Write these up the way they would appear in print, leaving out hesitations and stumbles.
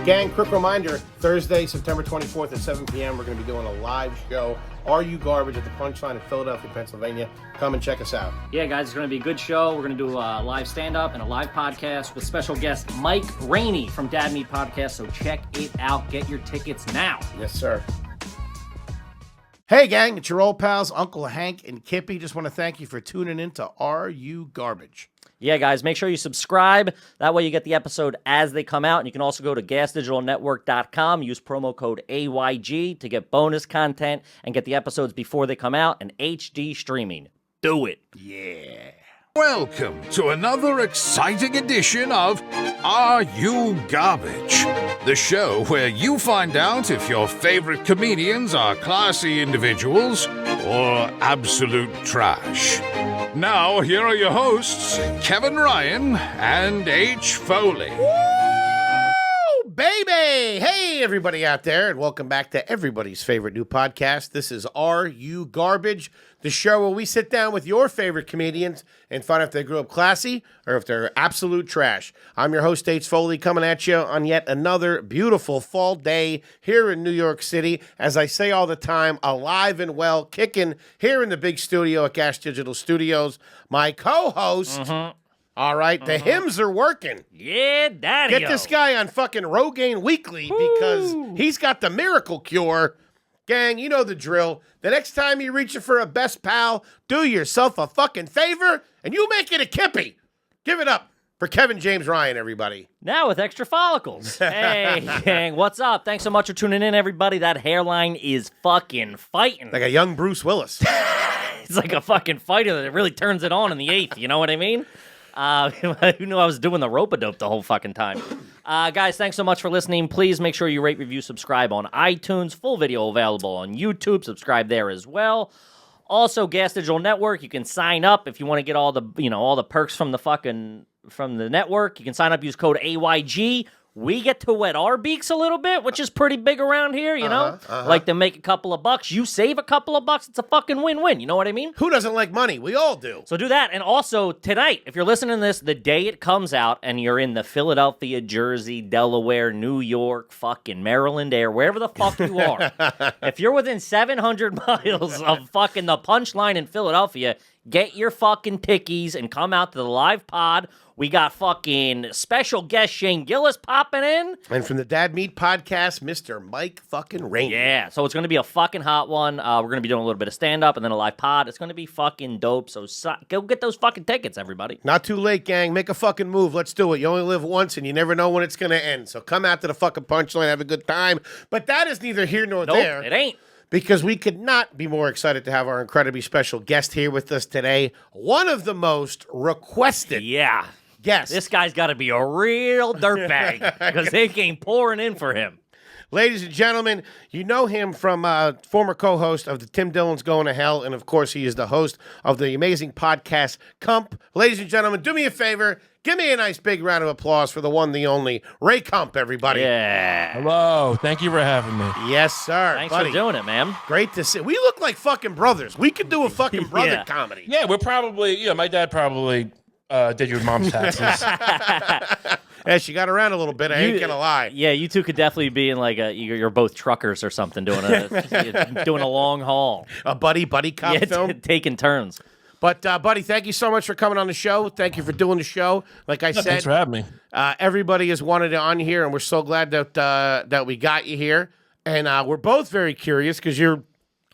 Gang, quick reminder, Thursday, September 24th at 7 p.m., we're going to be doing a live show, Are You Garbage, at the Punchline in Philadelphia, Pennsylvania. Come and check us out. Yeah, guys, it's going to be a good show. We're going to do a live stand-up and a live podcast with special guest Mike Rainey from Dad Meat Podcast, so check it out. Get your tickets now. Yes, sir. Hey, gang, it's your old pals, Uncle Hank and Kippy. Just want to thank you for tuning in to Are You Garbage? Yeah, guys, make sure you subscribe. That way you get the episode as they come out. And you can also go to gasdigitalnetwork.com, use promo code AYG to get bonus content and get the episodes before they come out and HD streaming. Do it. Yeah. Welcome to another exciting edition of Are You Garbage? The show where you find out if your favorite comedians are classy individuals or absolute trash. Now, here are your hosts, Kevin Ryan and H. Foley. Woo, baby! Hey, everybody out there, and welcome back to everybody's favorite new podcast. This is Are You Garbage? The show where we sit down with your favorite comedians and find out if they grew up classy or if they're absolute trash. I'm your host, H. Foley, coming at you on yet another beautiful fall day here in New York City. As I say all the time, alive and well, kicking here in the big studio at Gas Digital Studios. My co-host, all right, the hymns are working. Yeah, daddy. Get this guy on fucking Rogaine Weekly because he's got the miracle cure. Gang, you know the drill. The next time you're reaching for a best pal, do yourself a fucking favor, and you make it a Kippy. Give it up for Kevin James Ryan, everybody. Now with extra follicles. Hey, gang, what's up? Thanks so much for tuning in, everybody. That hairline is fucking fighting. Like a young Bruce Willis. It's like a fucking fighter that really turns it on in the eighth. You know what I mean? Who knew I was doing the rope-a-dope the whole fucking time? Guys, thanks so much for listening. Please make sure you rate, review, subscribe on iTunes. Full video available on YouTube. Subscribe there as well. Also, Gas Digital Network. You can sign up if you want to get all the perks from the network. You can sign up. Use code AYG. We get to wet our beaks a little bit, which is pretty big around here, you know? Like to make a couple of bucks. You save a couple of bucks. It's a fucking win-win. You know what I mean? Who doesn't like money? We all do. So do that. And also, tonight, if you're listening to this, the day it comes out, and you're in the Philadelphia, Jersey, Delaware, New York, fucking Maryland area, wherever the fuck you are, if you're within 700 miles of fucking the Punchline in Philadelphia, get your fucking tickies and come out to the live pod. We got fucking special guest Shane Gillis popping in. And from the Dad Meat Podcast, Mr. Mike fucking Rainey. Yeah, so it's going to be a fucking hot one. We're going to be doing a little bit of stand-up and then a live pod. It's going to be fucking dope, so go get those fucking tickets, everybody. Not too late, gang. Make a fucking move. Let's do it. You only live once, and you never know when it's going to end. So come out to the fucking Punchline, have a good time. But that is neither here nor there. Nope, it ain't. Because we could not be more excited to have our incredibly special guest here with us today. One of the most requested guests. This guy's got to be a real dirtbag because they came pouring in for him. Ladies and gentlemen, you know him from former co-host of the Tim Dillon's Going to Hell, and of course he is the host of the amazing podcast Kump. Ladies and gentlemen, do me a favor. Give me a nice big round of applause for the one, the only, Ray Kump, everybody. Yeah. Hello. Thank you for having me. Yes, sir. Thanks buddy. for doing it, man. Great to see. We look like fucking brothers. We could do a fucking brother comedy. Yeah, we're probably, my dad probably did your mom's taxes. Yeah, she got around a little bit. I ain't going to lie. Yeah, you two could definitely be in like you're both truckers or something doing a long haul. A buddy cop film. Taking turns. But, buddy, thank you so much for coming on the show. Thank you for doing the show. Like I said, thanks for having me. Everybody has wanted it on here, and we're so glad that we got you here. And we're both very curious because you're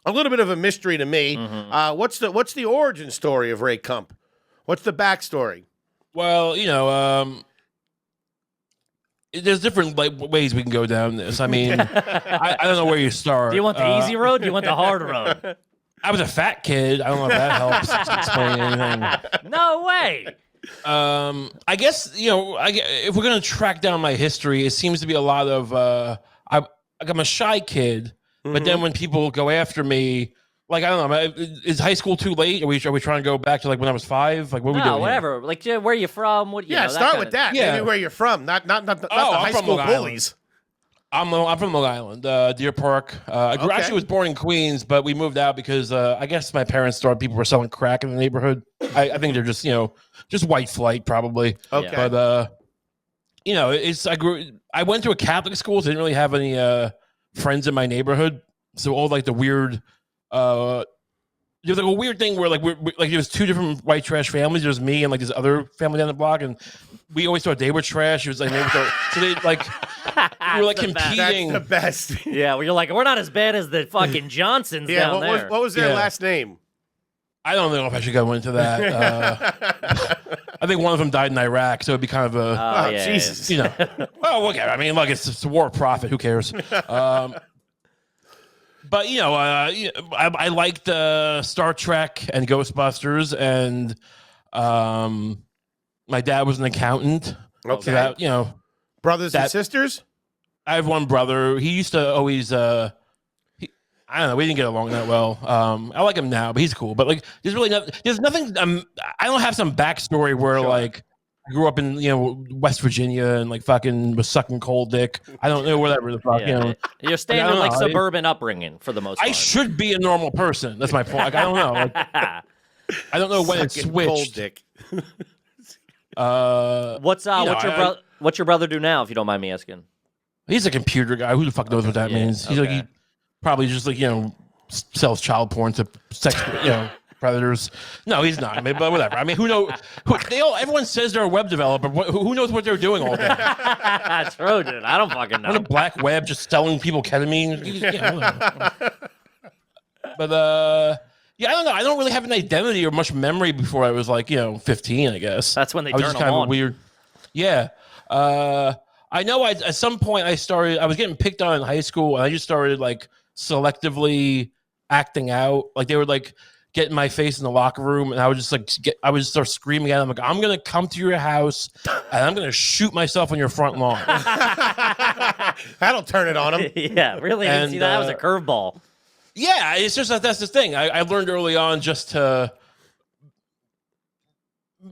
a little bit of a mystery to me. What's the origin story of Ray Kump? What's the backstory? Well, there's different ways we can go down this. I mean, I don't know where you start. Do you want the easy road? Do you want the hard road? I was a fat kid. I don't know if that helps explain anything. No way. I guess if we're gonna track down my history, it seems to be a lot of I'm a shy kid, but then when people go after me, like I don't know, is high school too late? Are we trying to go back to like when I was 5? Like what are we doing? Whatever. Here? Like where are you from? What? Start with that. Yeah. Maybe where you're from, not the high school bullies. I'm from Long Island, Deer Park. I actually was born in Queens, but we moved out because I guess my parents thought people were selling crack in the neighborhood. I think they're just white flight probably. Okay. But you know, I went to a Catholic school, so I didn't really have any friends in my neighborhood. So all like the weird, there's like a weird thing where like we're like there's two different white trash families. There's me and like this other family down the block, and we always thought they were trash. It was like so they like we were like competing. That's the best. Yeah, well, you're like, we're not as bad as the fucking Johnsons down there. What was their last name? I don't know if I should go into that. I think one of them died in Iraq, so it'd be kind of a Jesus. You know. Well, okay. I mean, look, it's a war profit. Who cares? But you know, I liked Star Trek and Ghostbusters, and my dad was an accountant. Okay. So that, you know, Brothers and sisters? I have one brother. He used to always. I don't know. We didn't get along that well. I like him now, but he's cool. But like, there's nothing. I don't have some backstory where like I grew up in West Virginia and like fucking was sucking cold dick. I don't know, whatever the fuck. Yeah. You know, you're standard like suburban upbringing for the most part. I should be a normal person. That's my point. Like, I don't know. Like, I don't know when it switched. Cold dick. What's your brother do now, if you don't mind me asking? He's a computer guy. Who the fuck knows what that means? He's like he probably just like sells child porn to sex predators. No, he's not. I mean, but whatever. I mean, who knows? Everyone says they're a web developer. Who knows what they're doing all day? True, dude. I don't fucking know. On the black web, just selling people ketamine. But yeah, I don't know. I don't really have an identity or much memory before I was like 15. I guess that's when they I was turn just them kind on. of weird. Yeah. I know. At some point, I was getting picked on in high school, and I just started like selectively acting out. Like they would like get in my face in the locker room, and I would just like I would start screaming at them like, "I'm gonna come to your house, and I'm gonna shoot myself on your front lawn." That'll turn it on them. Yeah, really. I didn't see that was a curveball. Yeah, it's just that's the thing. I learned early on just to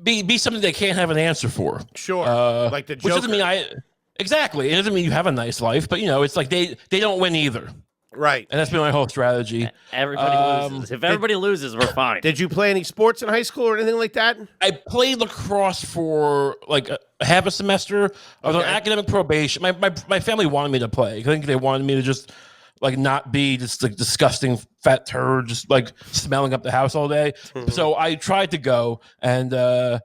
be something they can't have an answer for. Sure, like the Joker. Which doesn't mean exactly. It doesn't mean you have a nice life, but it's like they don't win either. Right. And that's been my whole strategy. Everybody loses. If everybody loses, we're fine. Did you play any sports in high school or anything like that? I played lacrosse for like a half a semester. I was on academic probation. My family wanted me to play. I think they wanted me to just like not be just like disgusting fat turd, just like smelling up the house all day. So I tried to go, and I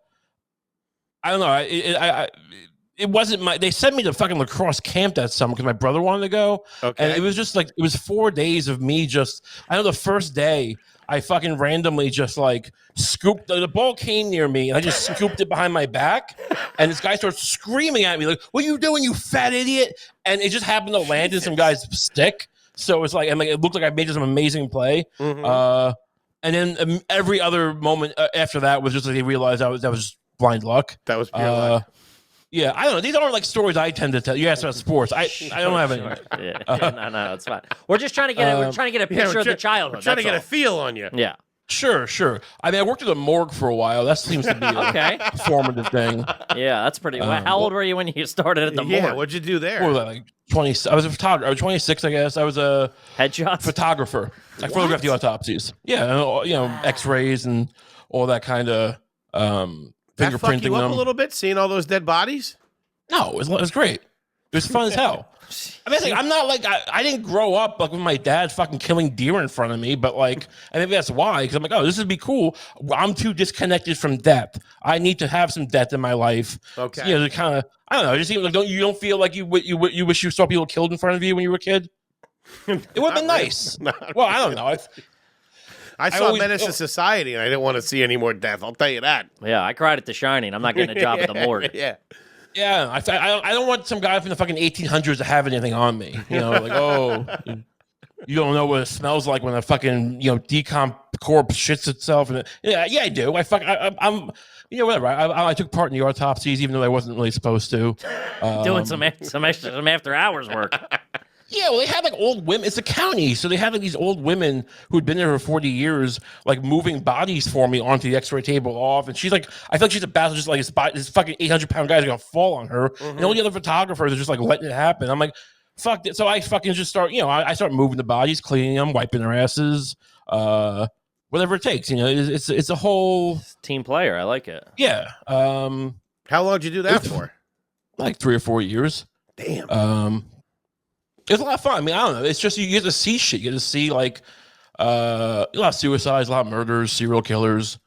don't know. It wasn't they sent me to fucking lacrosse camp that summer because my brother wanted to go. Okay. And it was just like, it was 4 days of me I know the first day I fucking randomly just like scooped, the ball came near me and I just scooped it behind my back. And this guy starts screaming at me like, "What are you doing, you fat idiot?" And it just happened to land in some guy's stick. So it's like, it looked like I made some amazing play. And then every other moment after that was just like they realized that was blind luck. That was pure luck. Yeah, I don't know. These aren't like stories I tend to tell. You asked about sports. I don't have any. No, it's fine. We're just trying to get a picture of the childhood. We're trying to get a feel on you. Yeah. Sure. I mean, I worked at a morgue for a while. That seems to be a formative thing. Yeah, that's pretty. How old were you when you started at the morgue? Yeah, what'd you do there? What was that, like 20? I was a photographer. I was 26, I guess. I was a headshots photographer. I photographed the autopsies. Yeah, X-rays and all that kind of that fuck fingerprinting you up them a little bit, seeing all those dead bodies? No, it was great. It was fun as hell. I mean, I'm not like I didn't grow up like with my dad fucking killing deer in front of me, but like I think that's why, because I'm like, this would be cool. I'm too disconnected from death. I need to have some death in my life. Okay, to kind of I don't know. It just seems like you don't feel like you wish you saw people killed in front of you when you were a kid. It would have been nice. Well, I don't know. I saw Menace to Society, and I didn't want to see any more death. I'll tell you that. Yeah, I cried at The Shining. I'm not getting a job at the morgue. Yeah, I don't want some guy from the fucking 1800s to have anything on me. Like, you don't know what it smells like when a fucking decomp corpse shits itself. And I do. I'm whatever. I took part in the autopsies, even though I wasn't really supposed to. Doing some after hours work. Yeah, well, they had like old women. It's a county, so they had like these old women who'd been there for 40 years, like moving bodies for me onto the X-ray table off. And she's like, I feel like she's about to just like this fucking 800-pound guy's gonna fall on her, and all the other photographers are just like letting it happen. I'm like, fuck it. So I fucking just start, I start moving the bodies, cleaning them, wiping their asses, whatever it takes. It's a whole team player. I like it. Yeah. How long did you do that for? like 3 or 4 years. Damn. It's a lot of fun. I mean, I don't know. It's just you get to see shit. You get to see like a lot of suicides, a lot of murders, serial killers.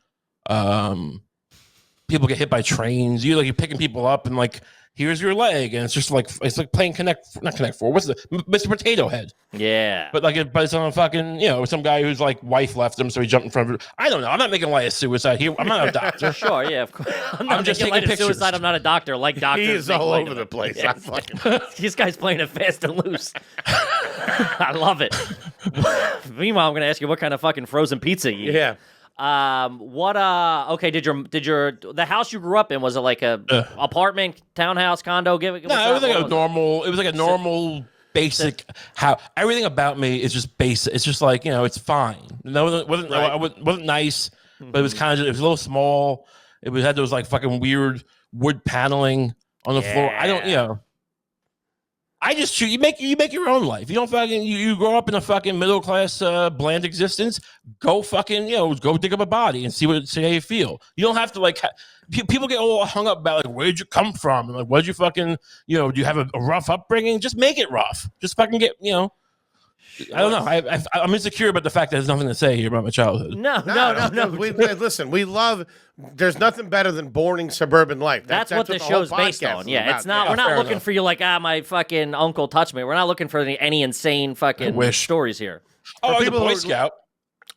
People get hit by trains. You're picking people up and like, here's your leg, and it's like playing not Connect Four. What's the Mr. Potato Head? Yeah, but it's on a fucking some guy whose like wife left him, so he jumped in front of her. I don't know. I'm not making light of suicide here. I'm not a doctor. Sure, yeah, of course. I'm just taking pictures. Suicide. I'm not a doctor. Like doctors, he is all over the place. Yeah. This guy's playing it fast and loose. I love it. Meanwhile, I'm going to ask you what kind of fucking frozen pizza you eat. Yeah. Okay, did the house you grew up in, was it like a apartment, townhouse, condo? No, it was like a normal basic house. Everything about me is just basic. It's just like, it's fine. No, it wasn't nice, but it was kind of, it was a little small. It had those like fucking weird wood paneling on the floor. I don't, I just shoot. You make your own life. You don't fucking you grow up in a fucking middle class bland existence. Go fucking go dig up a body and see how you feel. You don't have to like. People get all hung up about like, where'd you come from? And like, what'd you fucking do you have a rough upbringing? Just make it rough. Just fucking get I don't know. I'm insecure about the fact that there's nothing to say here about my childhood. No. Listen, we love. There's nothing better than boring suburban life. That's what the show's based on. Yeah, it's not. We're not looking for you like my fucking uncle touched me. We're not looking for any insane fucking stories here. Oh, I was a Boy Scout.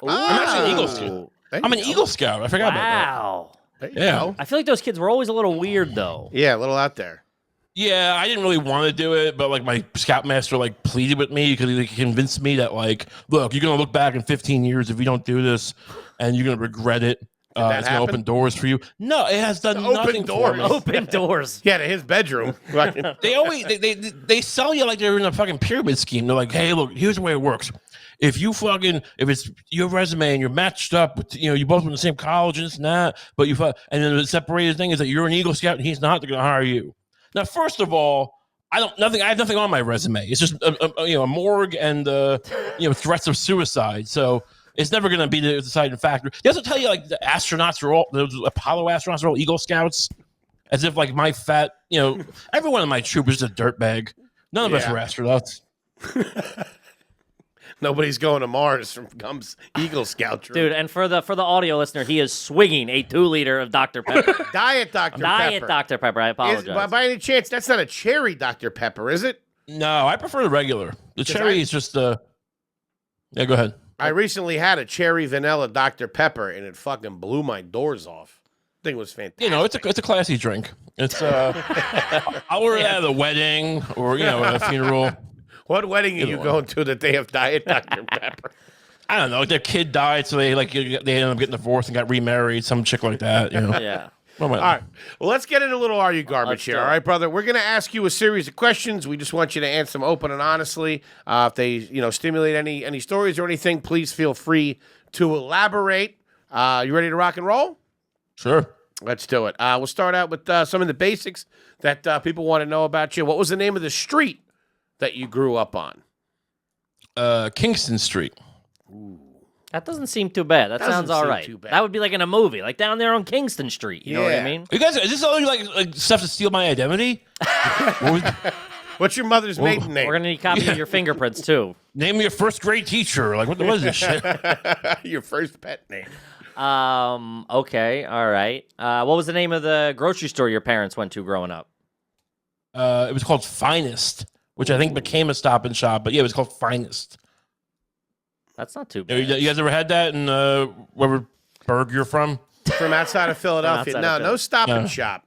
I'm actually an Eagle Scout. I'm an Eagle Scout. I forgot about that. Wow. Yeah. I feel like those kids were always a little weird though. Yeah, a little out there. Yeah, I didn't really want to do it, but like my scoutmaster like pleaded with me because he convinced me that like, look, you're gonna look back in 15 years if you don't do this, and you're gonna regret it. It's gonna open doors for you. No, it has done nothing for me. Open doors. Yeah, to his bedroom. They always they sell you like they're in a fucking pyramid scheme. They're like, hey, look, here's the way it works. If it's your resume and you're matched up with, you both went to the same college and this and that, but and then the separated thing is that you're an Eagle Scout and he's not, they're gonna hire you. Now, first of all, I have nothing on my resume. It's just a morgue and threats of suicide. So it's never going to be the deciding factor. They also tell you like the Apollo astronauts are all Eagle Scouts, as if like my fat everyone in my troop is just a dirtbag. None of us were astronauts. Nobody's going to Mars from Gump's Eagle Scout troop. Dude, and for the audio listener, he is swigging a 2-liter of Dr. Pepper. Diet Dr. Pepper. Diet Dr. Pepper. I apologize. By any chance, that's not a cherry Dr. Pepper, is it? No, I prefer the regular. The cherry is just yeah, go ahead. I recently had a cherry vanilla Dr. Pepper, and it fucking blew my doors off. I think it was fantastic. It's a classy drink. It's I'll order that at a wedding or at a funeral. What wedding are you going to that they have Diet Dr. Pepper? I don't know. Their kid died, so they ended up getting divorced and got remarried. Some chick like that. Yeah. All right. Well, let's get into a little Are You Garbage here. All right, brother. We're going to ask you a series of questions. We just want you to answer them open and honestly. If they stimulate any stories or anything, please feel free to elaborate. You ready to rock and roll? Sure. Let's do it. We'll start out with some of the basics that people want to know about you. What was the name of the street that you grew up on? Kingston Street. Ooh. That doesn't seem too bad. That sounds all right. That would be like in a movie, like down there on Kingston Street. You know what I mean? You guys, is this all like stuff to steal my identity? What's your mother's maiden name? We're gonna need a copy of your fingerprints too. Name me your first grade teacher. Like what is this shit? Your first pet name. Okay. All right. What was the name of the grocery store your parents went to growing up? It was called Finest, which I think became a Stop and Shop. But yeah, it was called Finest. That's not too bad. You guys ever had that in wherever burg you're from? From outside of Philadelphia. No Stop and Shop.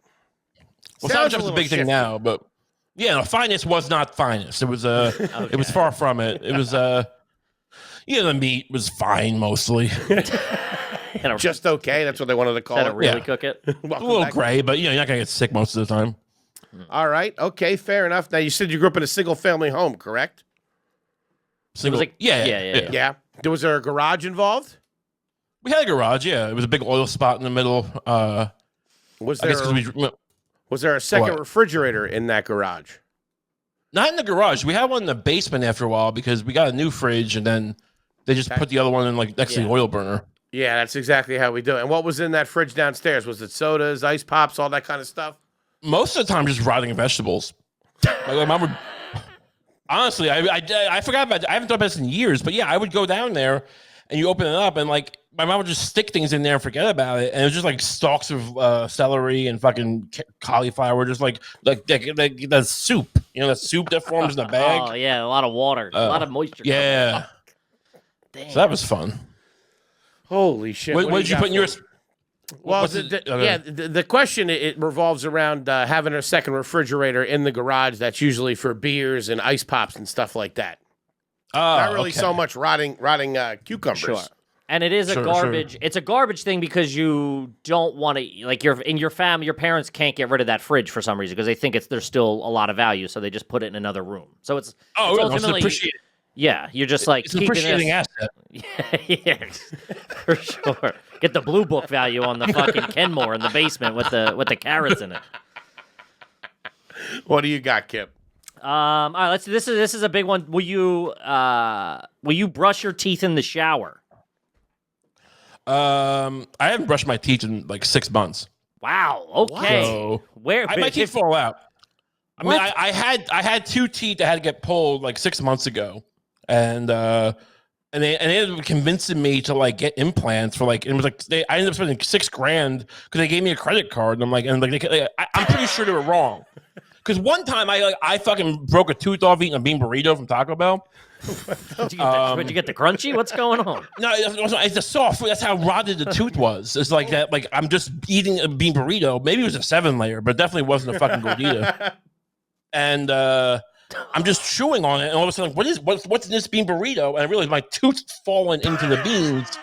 Well, Stop and Shop's a big thing now, but yeah, Finest was not Finest. It was it was far from it. It was the meat was fine mostly. Just okay. That's what they wanted to call it. Really cook it. A little gray, but you're not gonna get sick most of the time. All right. Okay. Fair enough. Now you said you grew up in a single family home, correct? Yeah. Was there a garage involved? We had a garage. Yeah, it was a big oil spot in the middle. Was there a second refrigerator in that garage? Not in the garage. We had one in the basement after a while because we got a new fridge, and then they just put the other one in like next to the oil burner. Yeah, that's exactly how we do it. And what was in that fridge downstairs? Was it sodas, ice pops, all that kind of stuff? most of the time, just rotting vegetables. My mom would. Honestly, I forgot about. I haven't thought about this in years, but yeah, I would go down there, and you open it up, and like my mom would just stick things in there and forget about it, and it was just like stalks of celery and fucking cauliflower, just like the soup. You know, the soup that forms in the bag. Oh yeah, a lot of water, a lot of moisture. Yeah. Damn. So that was fun. Holy shit! What did you put in your? Well, the question, it revolves around having a second refrigerator in the garage. That's usually for beers and ice pops and stuff like that. Not really so much rotting cucumbers. Sure. And it is a garbage. Sure. It's a garbage thing because you don't want to, like, your family, your parents can't get rid of that fridge for some reason because they think there's still a lot of value, so they just put it in another room. So it's ultimately, yeah, you're just like it's an appreciating asset. Yeah, for sure. Get the blue book value on the fucking Kenmore in the basement with the carrots in it. What do you got, Kip? All right, let's. This is a big one. Will you brush your teeth in the shower? I haven't brushed my teeth in like 6 months. Wow. Okay. So, Where my teeth fall out? I mean, I had 2 teeth that had to get pulled like 6 months ago, and they ended up convincing me to like get implants for like, it was like I ended up spending $6,000 because they gave me a credit card, and I'm pretty sure they were wrong. Because one time I fucking broke a tooth off eating a bean burrito from Taco Bell. Did you get the crunchy? What's going on? No, it's the soft food. That's how rotted the tooth was. It's like that. Like I'm just eating a bean burrito. Maybe it was a 7-layer, but it definitely wasn't a fucking gordita. And I'm just chewing on it, and all of a sudden, what's in this bean burrito? And I realized my tooth's fallen into the beans,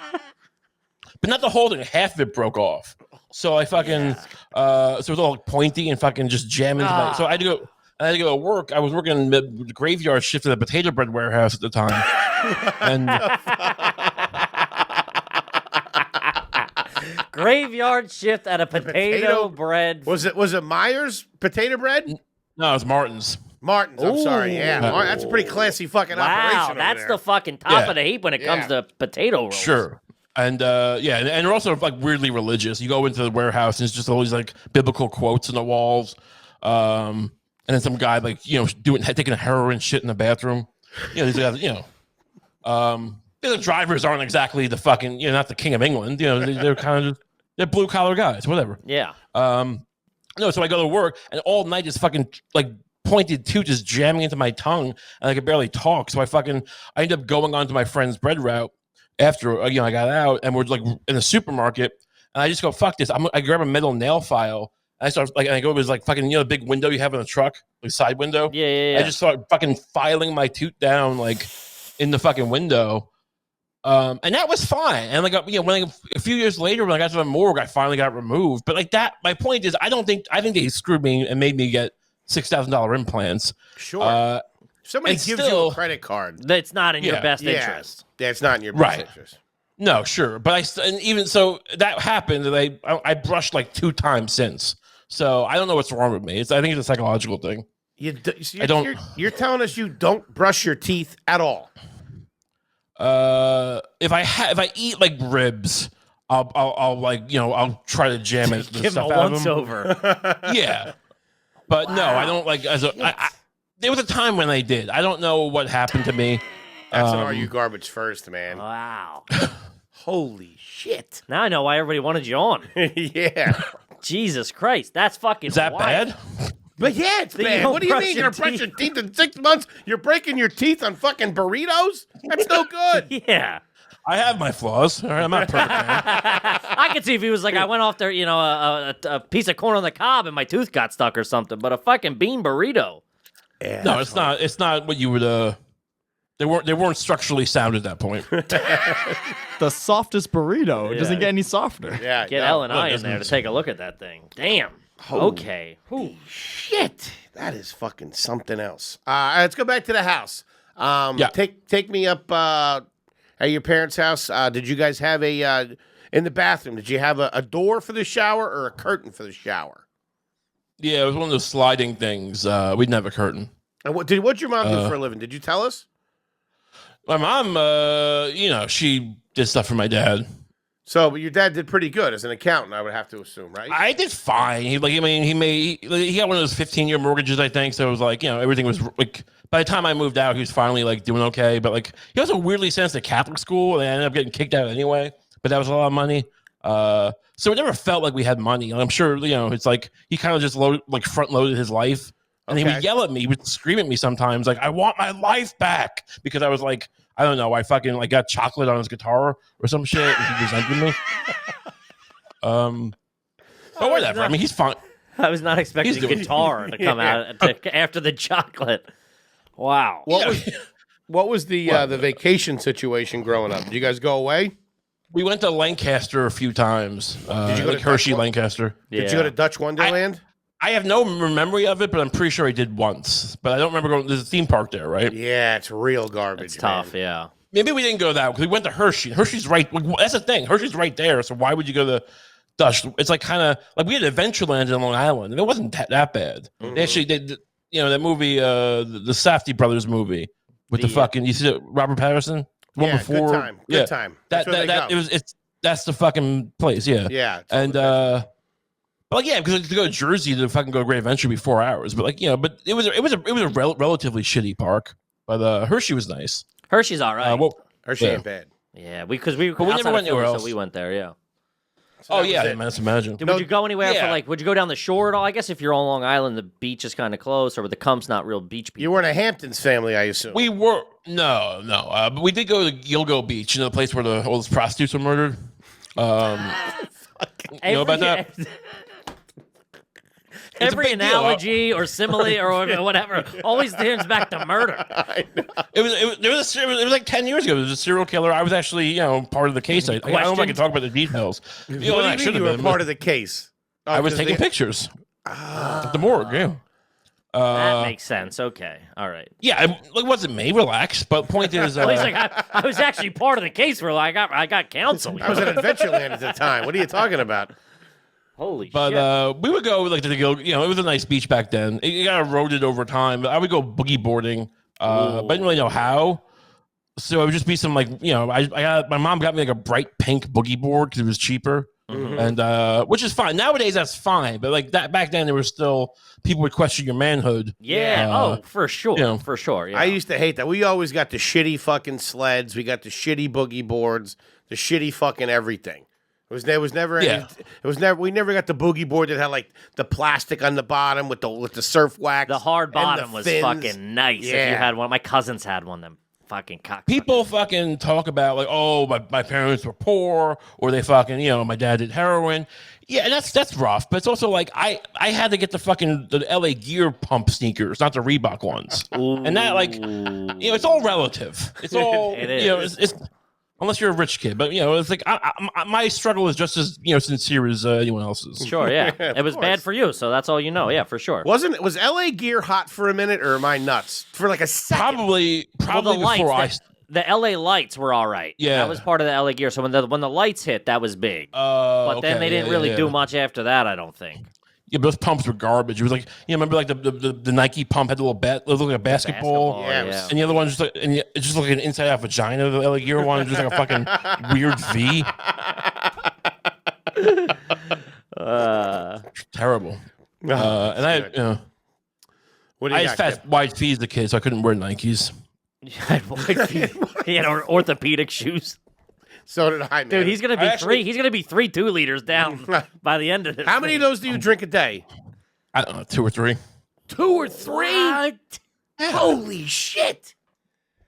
but not the whole thing. Half of it broke off. So I fucking so it was all pointy and fucking just jamming. So I had to go. I had to go to work. I was working the graveyard shift at a potato bread warehouse at the time, and graveyard shift at a potato bread. Was it Myers potato bread? No, it was Martin's. Martin's. I'm sorry. Yeah, that's a pretty classy fucking operation. Wow, that's the fucking top of the heap when it comes to potato rolls. Sure. And and they're also like weirdly religious. You go into the warehouse and it's just always like biblical quotes on the walls. And then some guy like, taking a heroin shit in the bathroom. These guys, the drivers aren't exactly the fucking, not the king of England. They're kind of they're blue collar guys, whatever. Yeah. So I go to work and all night this fucking like pointed tooth just jamming into my tongue and I could barely talk. So I ended up going onto my friend's bread route after I got out, and we're like in the supermarket, and I just go, fuck this. I grab a metal nail file. I start and I go, it was like fucking, the big window you have in the truck, like side window. Yeah. I just start fucking filing my tooth down like in the fucking window. And that was fine. And like, when a few years later, when I got to the morgue, I finally got removed. But like that, my point is, I think they screwed me and made me get $6,000 implants. Sure. Somebody gives you a credit card. That's not in your best interest. Yeah, it's not in your best interest. No, sure. But and even so, that happened, and I brushed like 2 times since. So I don't know what's wrong with me. I think it's a psychological thing. You're telling us you don't brush your teeth at all? If I eat like ribs, I'll try to jam it. Give them a once over. Yeah, but no, I don't like there was a time when I did. I don't know what happened to me. That's an Are You Garbage First, man. Wow. Holy shit. Now I know why everybody wanted you on. Yeah. Jesus Christ. That's fucking Is that bad? But yeah, it's bad. What do you mean? You're going to brush your teeth in 6 months? You're breaking your teeth on fucking burritos? That's no good. Yeah. I have my flaws. All right, I'm not perfect, man. I could see if he was like, I went off there, a piece of corn on the cob and my tooth got stuck or something, but a fucking bean burrito. Yeah, no, it's not. It's not what you would. They weren't structurally sound at that point. The softest burrito. It doesn't get any softer. Yeah, get L and I in there to take a look at that thing. Damn. Okay. Holy shit. That is fucking something else. Let's go back to the house. Take me up at your parents' house. Did you guys have in the bathroom? Did you have a door for the shower or a curtain for the shower? Yeah, it was one of those sliding things. We didn't have a curtain. And what'd your mom do for a living? Did you tell us? My mom, she did stuff for my dad. So, but your dad did pretty good as an accountant, I would have to assume, right? I did fine. He got one of those 15-year mortgages, I think. So it was like, everything was like. By the time I moved out, he was finally like doing okay. But like, he also weirdly sent us to Catholic school, and I ended up getting kicked out anyway. But that was a lot of money. So it never felt like we had money. And I'm sure it's like he kind of just front loaded his life, and he would yell at me, he would scream at me sometimes, like, "I want my life back," because I was like, I don't know, I fucking like got chocolate on his guitar or some shit, and he resented me. But whatever. I mean, he's fine. I was not expecting a guitar to come out after the chocolate. Wow. What was the vacation situation growing up? Did you guys go away? We went to Lancaster a few times. Did you go to Hershey, Lancaster? Yeah. Did you go to Dutch Wonderland? I have no memory of it, but I'm pretty sure I did once. But I don't remember going. There's a theme park there, right? Yeah, it's real garbage. It's tough, yeah. Maybe we didn't go that because we went to Hershey. Hershey's right. That's the thing. Hershey's right there. So why would you go to Dutch? It's like kind of like we had Adventureland in Long Island, and it wasn't that bad. Mm-hmm. They actually did, that movie, the Safdie brothers movie with the fucking. You see it, Robert Pattinson. One before. Good time. Good time. That's the fucking place. Yeah. Yeah. And but like, because to go to Jersey to fucking go to Great Adventure would be 4 hours. But like, but it was a relatively shitty park. But Hershey was nice. Hershey's all right. Hershey ain't bad. Yeah, because we never went anywhere else. So we went there. Yeah. So I must imagine. Would you go anywhere for like? Would you go down the shore at all? I guess if you're on Long Island, the beach is kind of close, or the Cump's not real beach people. You weren't a Hamptons family, I assume. We were no. But we did go to Gilgo Beach, the place where all those prostitutes were murdered. You know about that? Every analogy or simile or whatever always turns back to murder. It was like 10 years ago. There was a serial killer. I was actually, part of the case. I don't know if I can talk about the details. What do you mean you were part of the case? I was taking pictures at the morgue. Yeah. That makes sense. Okay. All right. Yeah, it wasn't me. Relax. But the point is, well, he's like, I was actually part of the case where I got counsel. I was at Adventureland at the time. What are you talking about? Holy shit. But we would go like to the Gilgo. It was a nice beach back then. It got eroded over time. But I would go boogie boarding. But I didn't really know how. So it would just be some my mom got me like a bright pink boogie board because it was cheaper. Mm-hmm. And which is fine. Nowadays that's fine. But like that back then there was still people would question your manhood. Yeah. For sure. For sure. Yeah. I used to hate that. We always got the shitty fucking sleds. We got the shitty boogie boards, the shitty fucking everything. We never got the boogie board that had like the plastic on the bottom with the surf wax. The hard bottom was fucking nice. Yeah. If you had one, my cousins had one. Them fucking cock. People fucking talk about like, oh, my parents were poor, or they fucking, my dad did heroin. Yeah, and that's rough. But it's also like I had to get the LA Gear pump sneakers, not the Reebok ones. Ooh. And that it's all relative. It's all it is. It's unless you're a rich kid, but it's like my struggle is just as sincere as anyone else's. Sure, yeah, it was bad for you, so that's all you know. Yeah, for sure. Was LA Gear hot for a minute, or am I nuts for like a second? Probably before the LA lights were all right. Yeah, that was part of the LA Gear. So when the lights hit, that was big. But then they didn't really do much after that. I don't think. Yeah, but those pumps were garbage. It was like, remember like the Nike pump had a little bat, it looked like a basketball. Yeah. And the other one just like, and it just looked like an inside out vagina. The LA Gear one, just like a fucking weird V. Terrible. And I had wide feet as a kid, so I couldn't wear Nikes. You had wide feet. He had orthopedic shoes. So did I, man. Dude, he's gonna be three. He's gonna be 3 2-liters down by the end of this. How many of those do you drink a day? I don't know, 2 or 3. 2 or 3? What? Holy shit!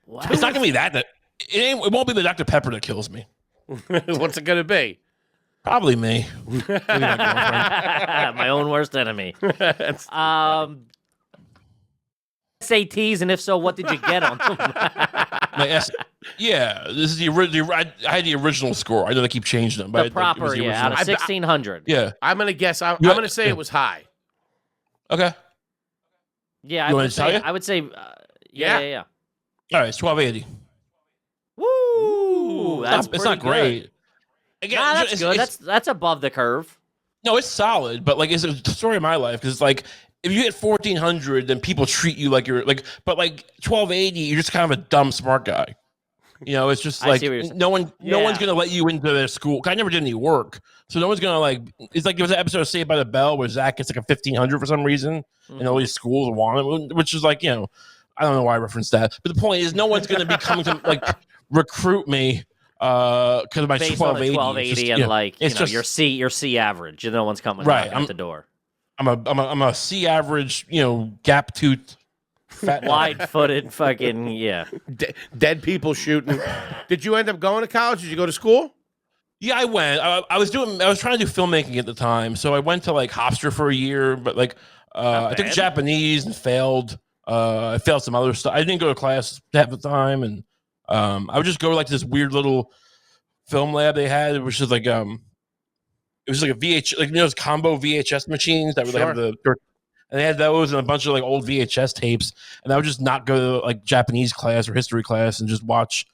Wow. It's not gonna be that. It won't be the Dr. Pepper that kills me. What's it gonna be? Probably me. Maybe my own worst enemy. SATs, and if so, what did you get on them? This is I had the original score. I know they keep changing them, but out of 1,600. Yeah, I'm gonna guess. I'm gonna say it was high. Okay. Yeah, I would say. Yeah. All right, it's 1280. Woo! It's not great. Again, that's good. That's above the curve. No, it's solid, but like it's a story of my life because it's like. If you get 1,400, then people treat you like you're like, but like 1,280, you're just kind of a dumb smart guy. You know, it's just I like see what you're saying. no one's Yeah. gonna let you into their school. I never did any work, so no one's gonna like. It's like there was an episode of Saved by the Bell where Zach gets like a 1,500 for some reason, and all these schools want it, which is like, you know, I don't know why I referenced that, but the point is, no one's gonna be coming to like recruit me because of my Based on the 1280. 1280 It's just, and you know, like it's just your C average. No one's coming Right, knocking at the door. I'm a C average, you know, gap tooth, fat Wide footed, fucking yeah. Dead people shooting. Did you end up going to college? Did you go to school? Yeah, I went. I was trying to do filmmaking at the time, so I went to like Hofstra for a year, but like I took bad. Japanese and failed. I failed some other stuff. I didn't go to class half the time, and I would just go to like this weird little film lab they had, which is like it was like a VH, like, you know, those combo VHS machines that would have the, and they had those and a bunch of like old VHS tapes, and I would just not go to like Japanese class or history class and just watch,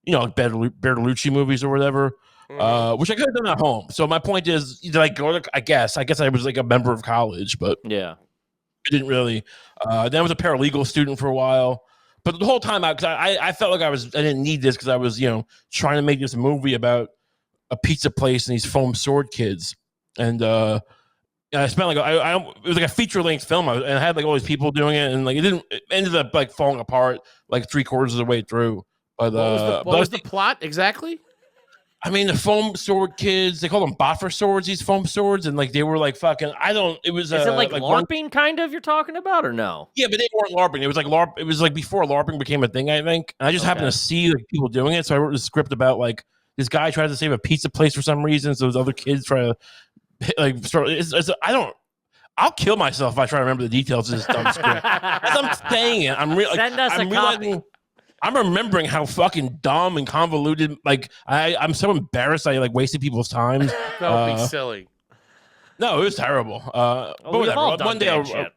you know, like Bertolucci movies or whatever. Which I could have done at home. So my point is, did I go to? I guess I was like a member of college, but Yeah. I didn't really. Then I was a paralegal student for a while, but the whole time I felt like I didn't need this because I was, you know, trying to make this movie about a pizza place and these foam sword kids, and I spent like it was like a feature length film, and I had like all these people doing it, and like it ended up like falling apart like 3/4 of the way through. But What was the plot exactly? I mean, the foam sword kids, they call them boffer swords, these foam swords, and like they were like fucking. It was. Is it like LARPing kind of you're talking about or no? Yeah, but they weren't LARPing. It was like LARP. It was like before LARPing became a thing, I think. And I just happened to see like people doing it, so I wrote a script about like this guy tries to save a pizza place for some reason, so those other kids try to like start. I'll kill myself if I try to remember the details of this dumb script. As I'm saying it, Send us a copy. I'm remembering how fucking dumb and convoluted. Like I'm so embarrassed. I like wasted people's time. Don't be silly. No, it was terrible. But We've whatever. all done One day, bad shit.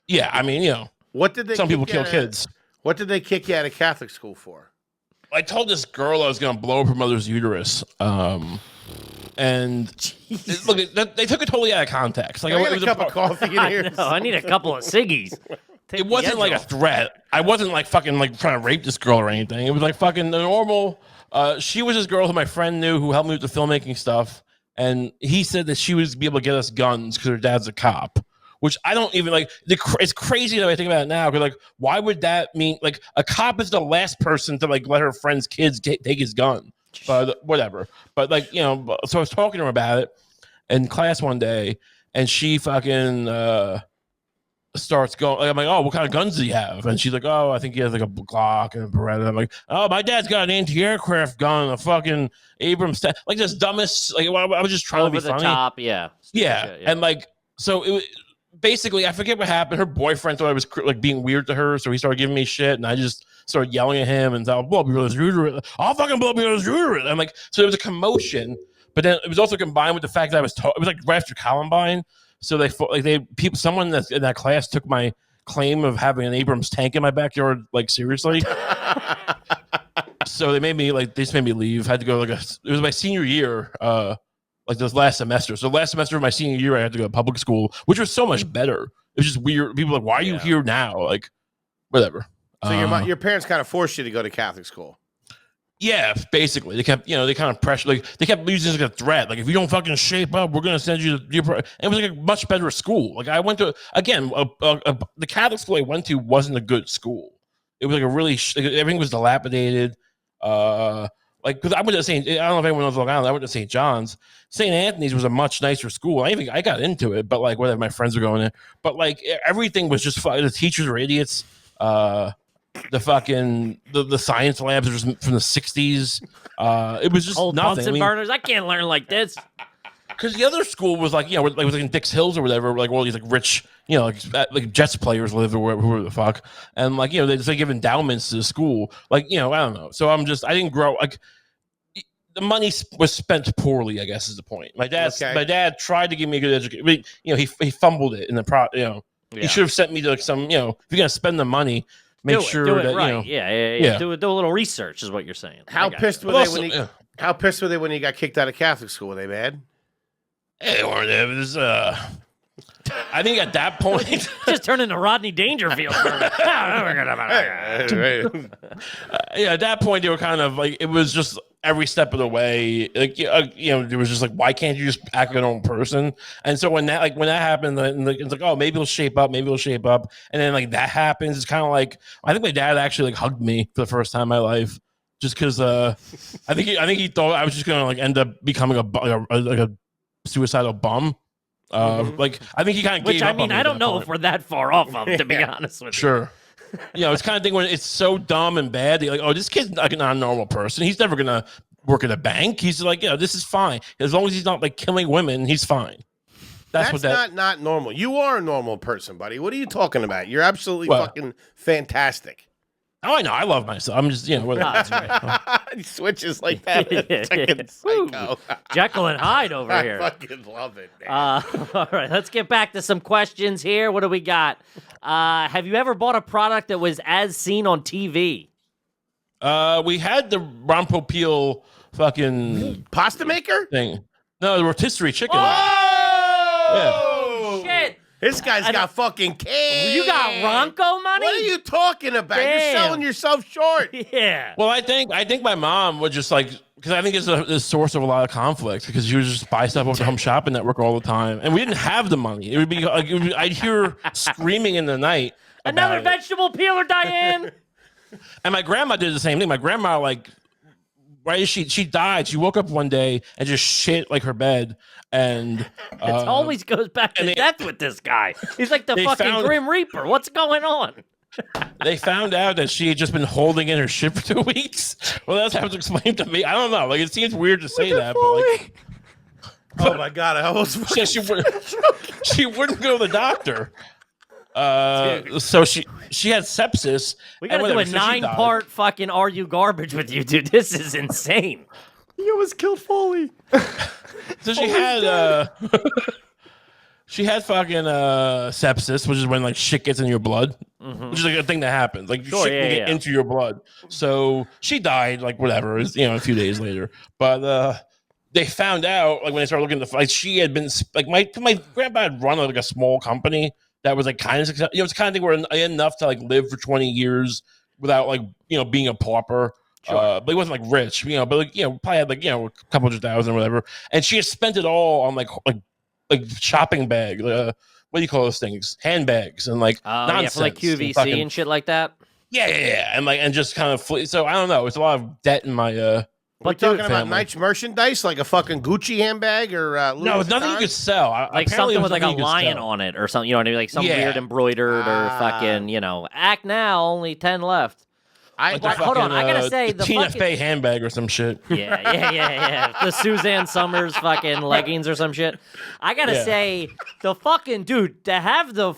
yeah. I mean, you know, What did they? some people kick you kill out of- kids. What did they kick you out of Catholic school for? I told this girl I was going to blow up her mother's uterus. And look, they took it totally out of context. Like I it got was a cup of coffee in I here. know. I need a couple of ciggies. It wasn't like a threat. I wasn't like fucking like trying to rape this girl or anything. It was like fucking the normal. She was this girl who my friend knew who helped me with the filmmaking stuff, and he said that she was be able to get us guns because her dad's a cop. Which I don't even like. It's crazy that I think about it now. Because like, why would that mean? Like, a cop is the last person to like let her friend's kids take his gun. But whatever. But like, you know, so I was talking to her about it in class one day, and she fucking starts going. I'm like, oh, what kind of guns do you have? And she's like, oh, I think he has like a Glock and a Beretta. I'm like, oh, my dad's got an anti-aircraft gun, a fucking Abrams, like this dumbest. Like, I was just trying to be Over the funny. top, yeah. Yeah, and like, so it was basically, I forget what happened. Her boyfriend thought I was like being weird to her, so he started giving me shit, and I just started yelling at him and thought, "Blow up your brother's uterus! I'll fucking blow up your brother's uterus!" I'm like, so there was a commotion, but then it was also combined with the fact that it was like right after Columbine, so someone that's in that class took my claim of having an Abrams tank in my backyard like seriously. So they just made me leave. I had to go it was my senior year. Like this last semester. So last semester of my senior year, I had to go to public school, which was so much better. It was just weird. People were like, why are you here now? Like, whatever. So your parents kind of forced you to go to Catholic school. Yeah, basically. They kept, you know, they kind of pressure, like they kept using it as a threat. Like, if you don't fucking shape up, we're going to send you to and it was like a much better school. Like I went to, again, the Catholic school I went to wasn't a good school. It was like a really, everything was dilapidated. Like, because I went to St. I don't know if anyone knows Long Island. I went to St. John's. St. Anthony's was a much nicer school. I got into it, but like, whatever, my friends were going there. But like, everything was just the teachers were idiots. The fucking the science labs are just from the 60s. It was just Old nothing. Bunsen burners. I can't learn like this. Because the other school was like, you know, it was like in Dix Hills or whatever, like all these like rich, you know, like Jets players live or whoever the fuck, and like, you know, they just like give endowments to the school, like, you know, I don't know. So I didn't grow like the money was spent poorly, I guess is the point. My dad tried to give me a good education, you know, he fumbled it in the you know, he should have sent me to like some, you know, if you're gonna spend the money, make sure do it that right. you know, Yeah. Do a little research is what you're saying. How pissed were they when you got kicked out of Catholic school? Were they mad? Hey, or it was I think at that point, Just turned into Rodney Dangerfield. at that point they were kind of like it was just every step of the way. Like there was just like, why can't you just act like a normal person? And so when that happened, it's like, oh, maybe it'll shape up, and then like that happens. It's kind of like I think my dad actually like hugged me for the first time in my life, just because I think he thought I was just gonna like end up becoming a suicidal bum. Like I think he kind of Which gave I up mean, on me I at don't that know point. if we're that far off of, to be honest with you. Sure. It's kind of thing when it's so dumb and bad. You're like, oh, this kid's not a normal person. He's never gonna work at a bank. He's like, this is fine as long as he's not like killing women. He's fine. That's not normal. You are a normal person, buddy. What are you talking about? You're absolutely fucking fantastic. Oh, I know. I love myself. I'm just whatever. That's right. He switches like that. Fucking psycho. Jekyll and Hyde over I here. fucking love it, man. All right, let's get back to some questions here. What do we got? Have you ever bought a product that was as seen on TV? We had the Ron Popeil fucking Pasta maker? thing. No, the rotisserie chicken. Oh! Shit! This guy's got fucking cake. You got Ronco money? What are you talking about? You're Damn. selling yourself short. Yeah. Well, I think my mom would just like, because I think it's a source of a lot of conflict, because she would just buy stuff off the Home Shopping Network all the time, and we didn't have the money. It would be like I'd hear screaming in the night. Another about it. vegetable peeler, Diane. And my grandma did the same thing. My grandma, like, right as she died, she woke up one day and just shit like her bed. And It always goes back to death with this guy. He's like the fucking Grim Reaper. What's going on? they found out that she had just been holding in her shit for 2 weeks. Well, that's how it's explained to me. I don't know. Like, it seems weird to say that, but like, Oh my god, I almost she wouldn't go to the doctor. So she had sepsis. We gotta and do a whatever, so she died. 9-part fucking Are You Garbage with you, dude. This is insane. He almost killed Foley. So she had fucking sepsis, which is when like shit gets in your blood, which is like a thing that happens. Like shit can get into your blood. So she died, like whatever, a few days later. But they found out, like when they started looking at the, like she had been like my grandpa had run like a small company that was like kind of successful. It's kind of thing where I had enough to like live for 20 years without like being a pauper. Sure. But he wasn't like rich, but like probably had like a couple $100,000 or whatever, and she had spent it all on like shopping bag, what do you call those things? Handbags and like nonsense, for like QVC and shit like that. Yeah, and just kind of so I don't know. It's a lot of debt in my. We're talking about nice merchandise, like a fucking Gucci handbag or Louis no, it's nothing you Vuitton? could sell. Like something with like a lion on it or something. You know what I mean? Like some weird embroidered or fucking act now, only 10 left. Hold on, I gotta say the Tina fucking Fey handbag or some shit. Yeah. The Suzanne Summers fucking leggings or some shit. I gotta say, the fucking dude to have the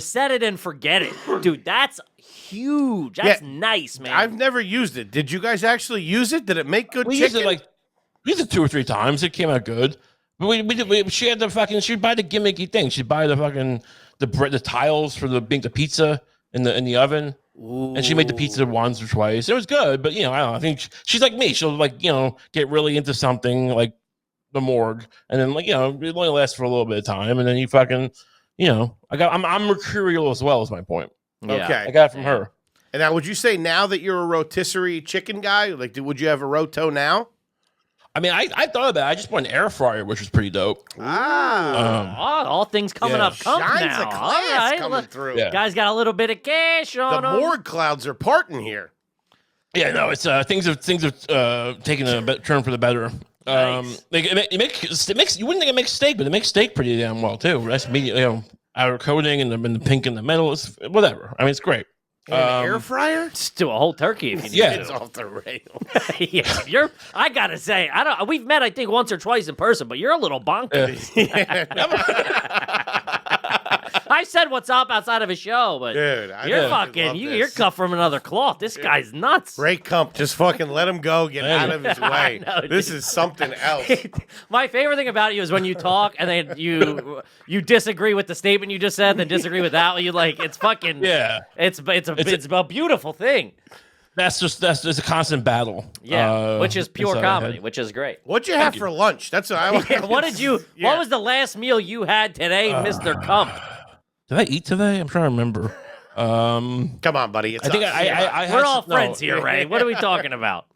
set it and forget it, dude. That's huge. That's nice, man. I've never used it. Did you guys actually use it? Did it make good We chicken? used it 2 or 3 times. It came out good. But she had the fucking. She'd buy the gimmicky thing. She'd buy the fucking the tiles for the pizza in the oven. Ooh. And she made the pizza once or twice. It was good, but I don't know. I think she's like me. She'll like get really into something like the morgue, and then like it only lasts for a little bit of time, and then you fucking I'm mercurial as well. Is my point. Yeah. Okay, I got it from her. And now, would you say now that you're a rotisserie chicken guy, like would you have a roto now? I mean, I thought about it. I just bought an air fryer, which was pretty dope. All things coming up. Shines now. of class coming through. Yeah. Guys got a little bit of cash on The them. morgue clouds are parting here. Yeah, no, it's things have taken a turn for the better. Nice. Like it makes you wouldn't think it makes steak, but it makes steak pretty damn well too. That's outer coating and the pink in the middle. It's whatever. I mean, it's great. And an air fryer? Just do a whole turkey if you need It's to. off the rails. Yeah, I gotta say, we've met I think once or twice in person, but you're a little bonkers. I said what's up outside of a show, but Dude, you're fucking you're cut from another cloth. This guy's nuts. Ray Kump, just fucking let him go, get out of his way. know, This is something else. My favorite thing about you is when you talk and then you disagree with the statement you just said, then disagree with that. You like it's fucking it's a beautiful thing. that's just a constant battle. Yeah, which is pure inside my comedy, head. which is great. What'd you have for lunch? That's what I want. Yeah, what was the last meal you had today, Mr. Kump? Did I eat today? I'm trying to remember. Come on, buddy. It's I think us. I had We're all no, friends here, Ray. What are we talking about?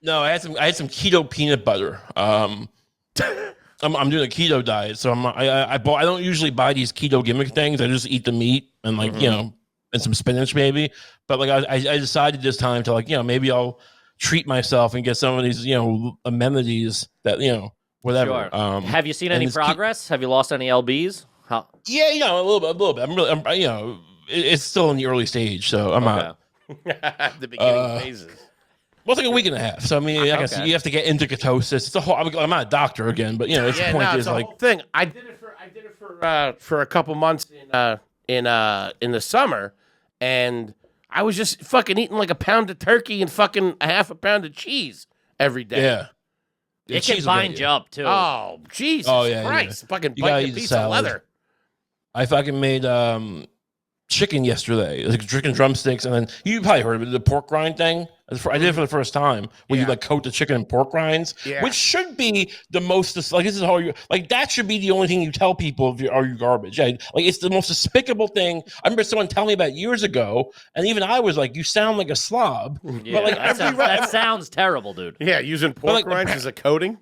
No, I had some keto peanut butter. I'm doing a keto diet, so I don't usually buy these keto gimmick things. I just eat the meat and and some spinach maybe. But like I decided this time to maybe I'll treat myself and get some of these amenities that whatever. Sure. Have you seen and any progress? Have you lost any lbs? Yeah, a little bit. It's still in the early stage, so I'm not. The beginning phases. Well, it's like a week and a half. So I mean, I guess you have to get into ketosis. It's a whole. I'm not a doctor again, but the point is it's a whole thing. I did it for a couple months in the summer, and I was just fucking eating like a pound of turkey and fucking a half a pound of cheese every day. Yeah. It can bind you up too. Oh, Jesus Christ. Fucking You gotta biting a eat piece salad. of leather. I fucking made chicken yesterday, like chicken drumsticks, and then you probably heard of it, the pork rind thing. I did it for the first time, where you coat the chicken in pork rinds, which should be the most this is how you that should be the only thing you tell people if are you garbage. Like it's the most despicable thing. I remember someone telling me about years ago, and even I was like, "You sound like a slob." Yeah, but that sounds terrible, dude. Yeah, using pork rinds as a coating.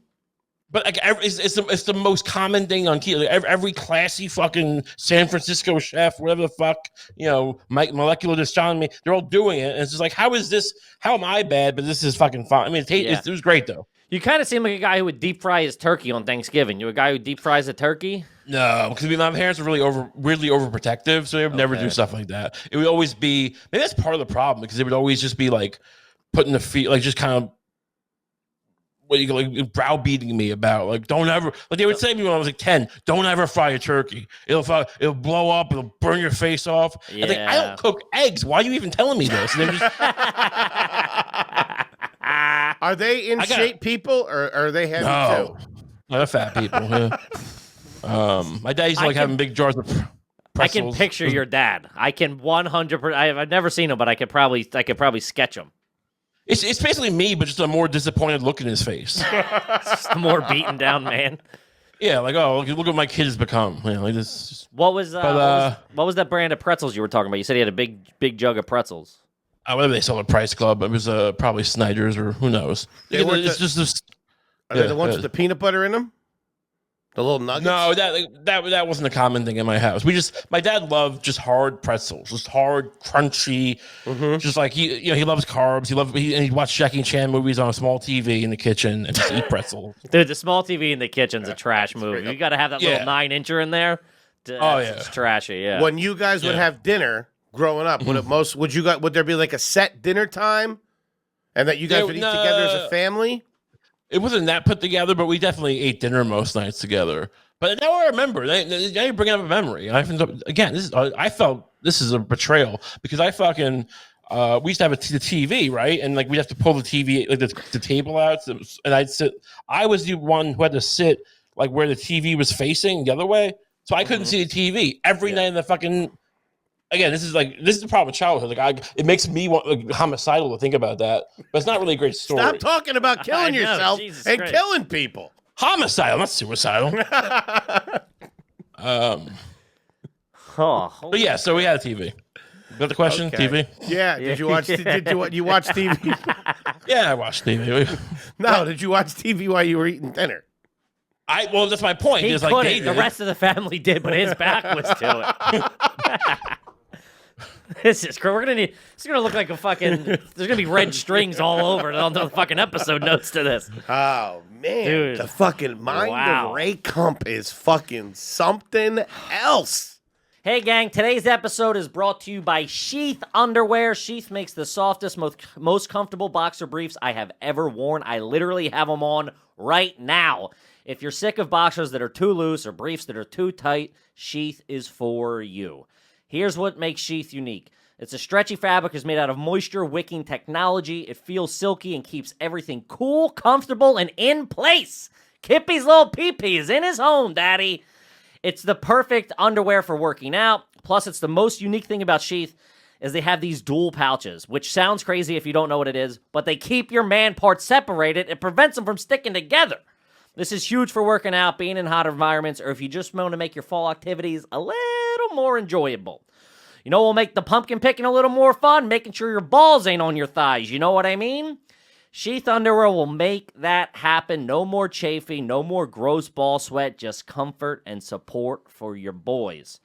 But it's the most common thing on keto. Every classy fucking San Francisco chef, whatever the fuck, molecular astronomy, they're all doing it. And it's just like, how am I bad, but this is fucking fine? I mean, it was great though. You kind of seem like a guy who would deep fry his turkey on Thanksgiving. You a guy who deep fries a turkey? No, because my parents were weirdly overprotective, so they would never do stuff like that. It would always be, maybe that's part of the problem, because they would always just be like putting the feet, like just kind of, browbeating me about don't ever they would say to me when I was like 10, don't ever fry a turkey. It'll blow up. It'll burn your face off. Yeah. I think I don't cook eggs. Why are you even telling me this? And just, Are they in shape people or are they heavy too? They're fat people. Yeah. My dad used to having big jars of pretzels. I can picture your dad. I can 100%. I've never seen him, but I could probably sketch him. It's basically me, but just a more disappointed look in his face. Just a more beaten down man. Yeah, look what my kid has become. This. What was that brand of pretzels you were talking about? You said he had a big jug of pretzels. Whatever they sell at Price Club, it was probably Snyder's or who knows. It's just this. Are they the ones with the peanut butter in them? The little nuggets? No, that wasn't a common thing in my house. My dad loved just hard pretzels, just hard, crunchy, just like he loves carbs. He'd watch Jackie Chan movies on a small TV in the kitchen and just eat pretzels. Dude, the small TV in the kitten's a trash movie. You got to have that little 9-incher in there. It's trashy. Yeah. When you guys would have dinner growing up, would there be like a set dinner time, and that you guys would eat together as a family? It wasn't that put together, but we definitely ate dinner most nights together. But now I remember. Now you're bringing up a memory. I felt this is a betrayal because I fucking we used to have the TV, right? And we'd have to pull the TV, the table out, and I'd sit. I was the one who had to sit where the TV was facing the other way, so I couldn't see the TV every night in the fucking. Again, this is the problem with childhood. It makes me want homicidal to think about that, but it's not really a great story. Stop talking about killing yourself and killing people. Homicidal, not suicidal. But yeah, so we had a TV. Got the question? Okay. TV? Yeah. Did you watch? Did you watch TV? Yeah, I watched TV. No, did you watch TV while you were eating dinner? Well, that's my point. He Just couldn't. The rest of the family did, but his back was to it. This is great. It's gonna look like a fucking. There's gonna be red strings all over on the fucking episode notes to this. Oh man, dude, the fucking mind of Ray Kump is fucking something else. Hey gang, today's episode is brought to you by Sheath Underwear. Sheath makes the softest, most comfortable boxer briefs I have ever worn. I literally have them on right now. If you're sick of boxers that are too loose or briefs that are too tight, Sheath is for you. Here's what makes Sheath unique. It's a stretchy fabric is made out of moisture-wicking technology. It feels silky and keeps everything cool, comfortable, and in place. Kippy's little pee-pee is in his home, Daddy. It's the perfect underwear for working out. Plus, it's the most unique thing about Sheath is they have these dual pouches, which sounds crazy if you don't know what it is, but they keep your man parts separated. It prevents them from sticking together. This is huge for working out, being in hot environments, or if you just want to make your fall activities a little more enjoyable. You know what will make the pumpkin picking a little more fun? Making sure your balls ain't on your thighs. You know what I mean? Sheath underwear will make that happen. No more chafing, no more gross ball sweat, just comfort and support for your boys.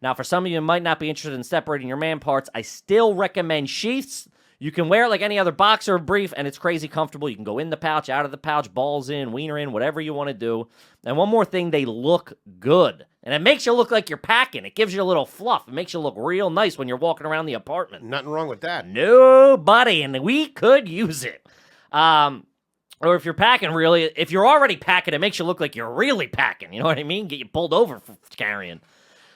Now, for some of you who might not be interested in separating your man parts, I still recommend sheaths. You can wear it like any other boxer or brief, and it's crazy comfortable. You can go in the pouch, out of the pouch, balls in, wiener in, whatever you want to do. And one more thing, they look good. And it makes you look like you're packing. It gives you a little fluff. It makes you look real nice when you're walking around the apartment. Nothing wrong with that. Nobody, and we could use it. Or if you're packing, really, if you're already packing, it makes you look like you're really packing. You know what I mean? Get you pulled over for carrying.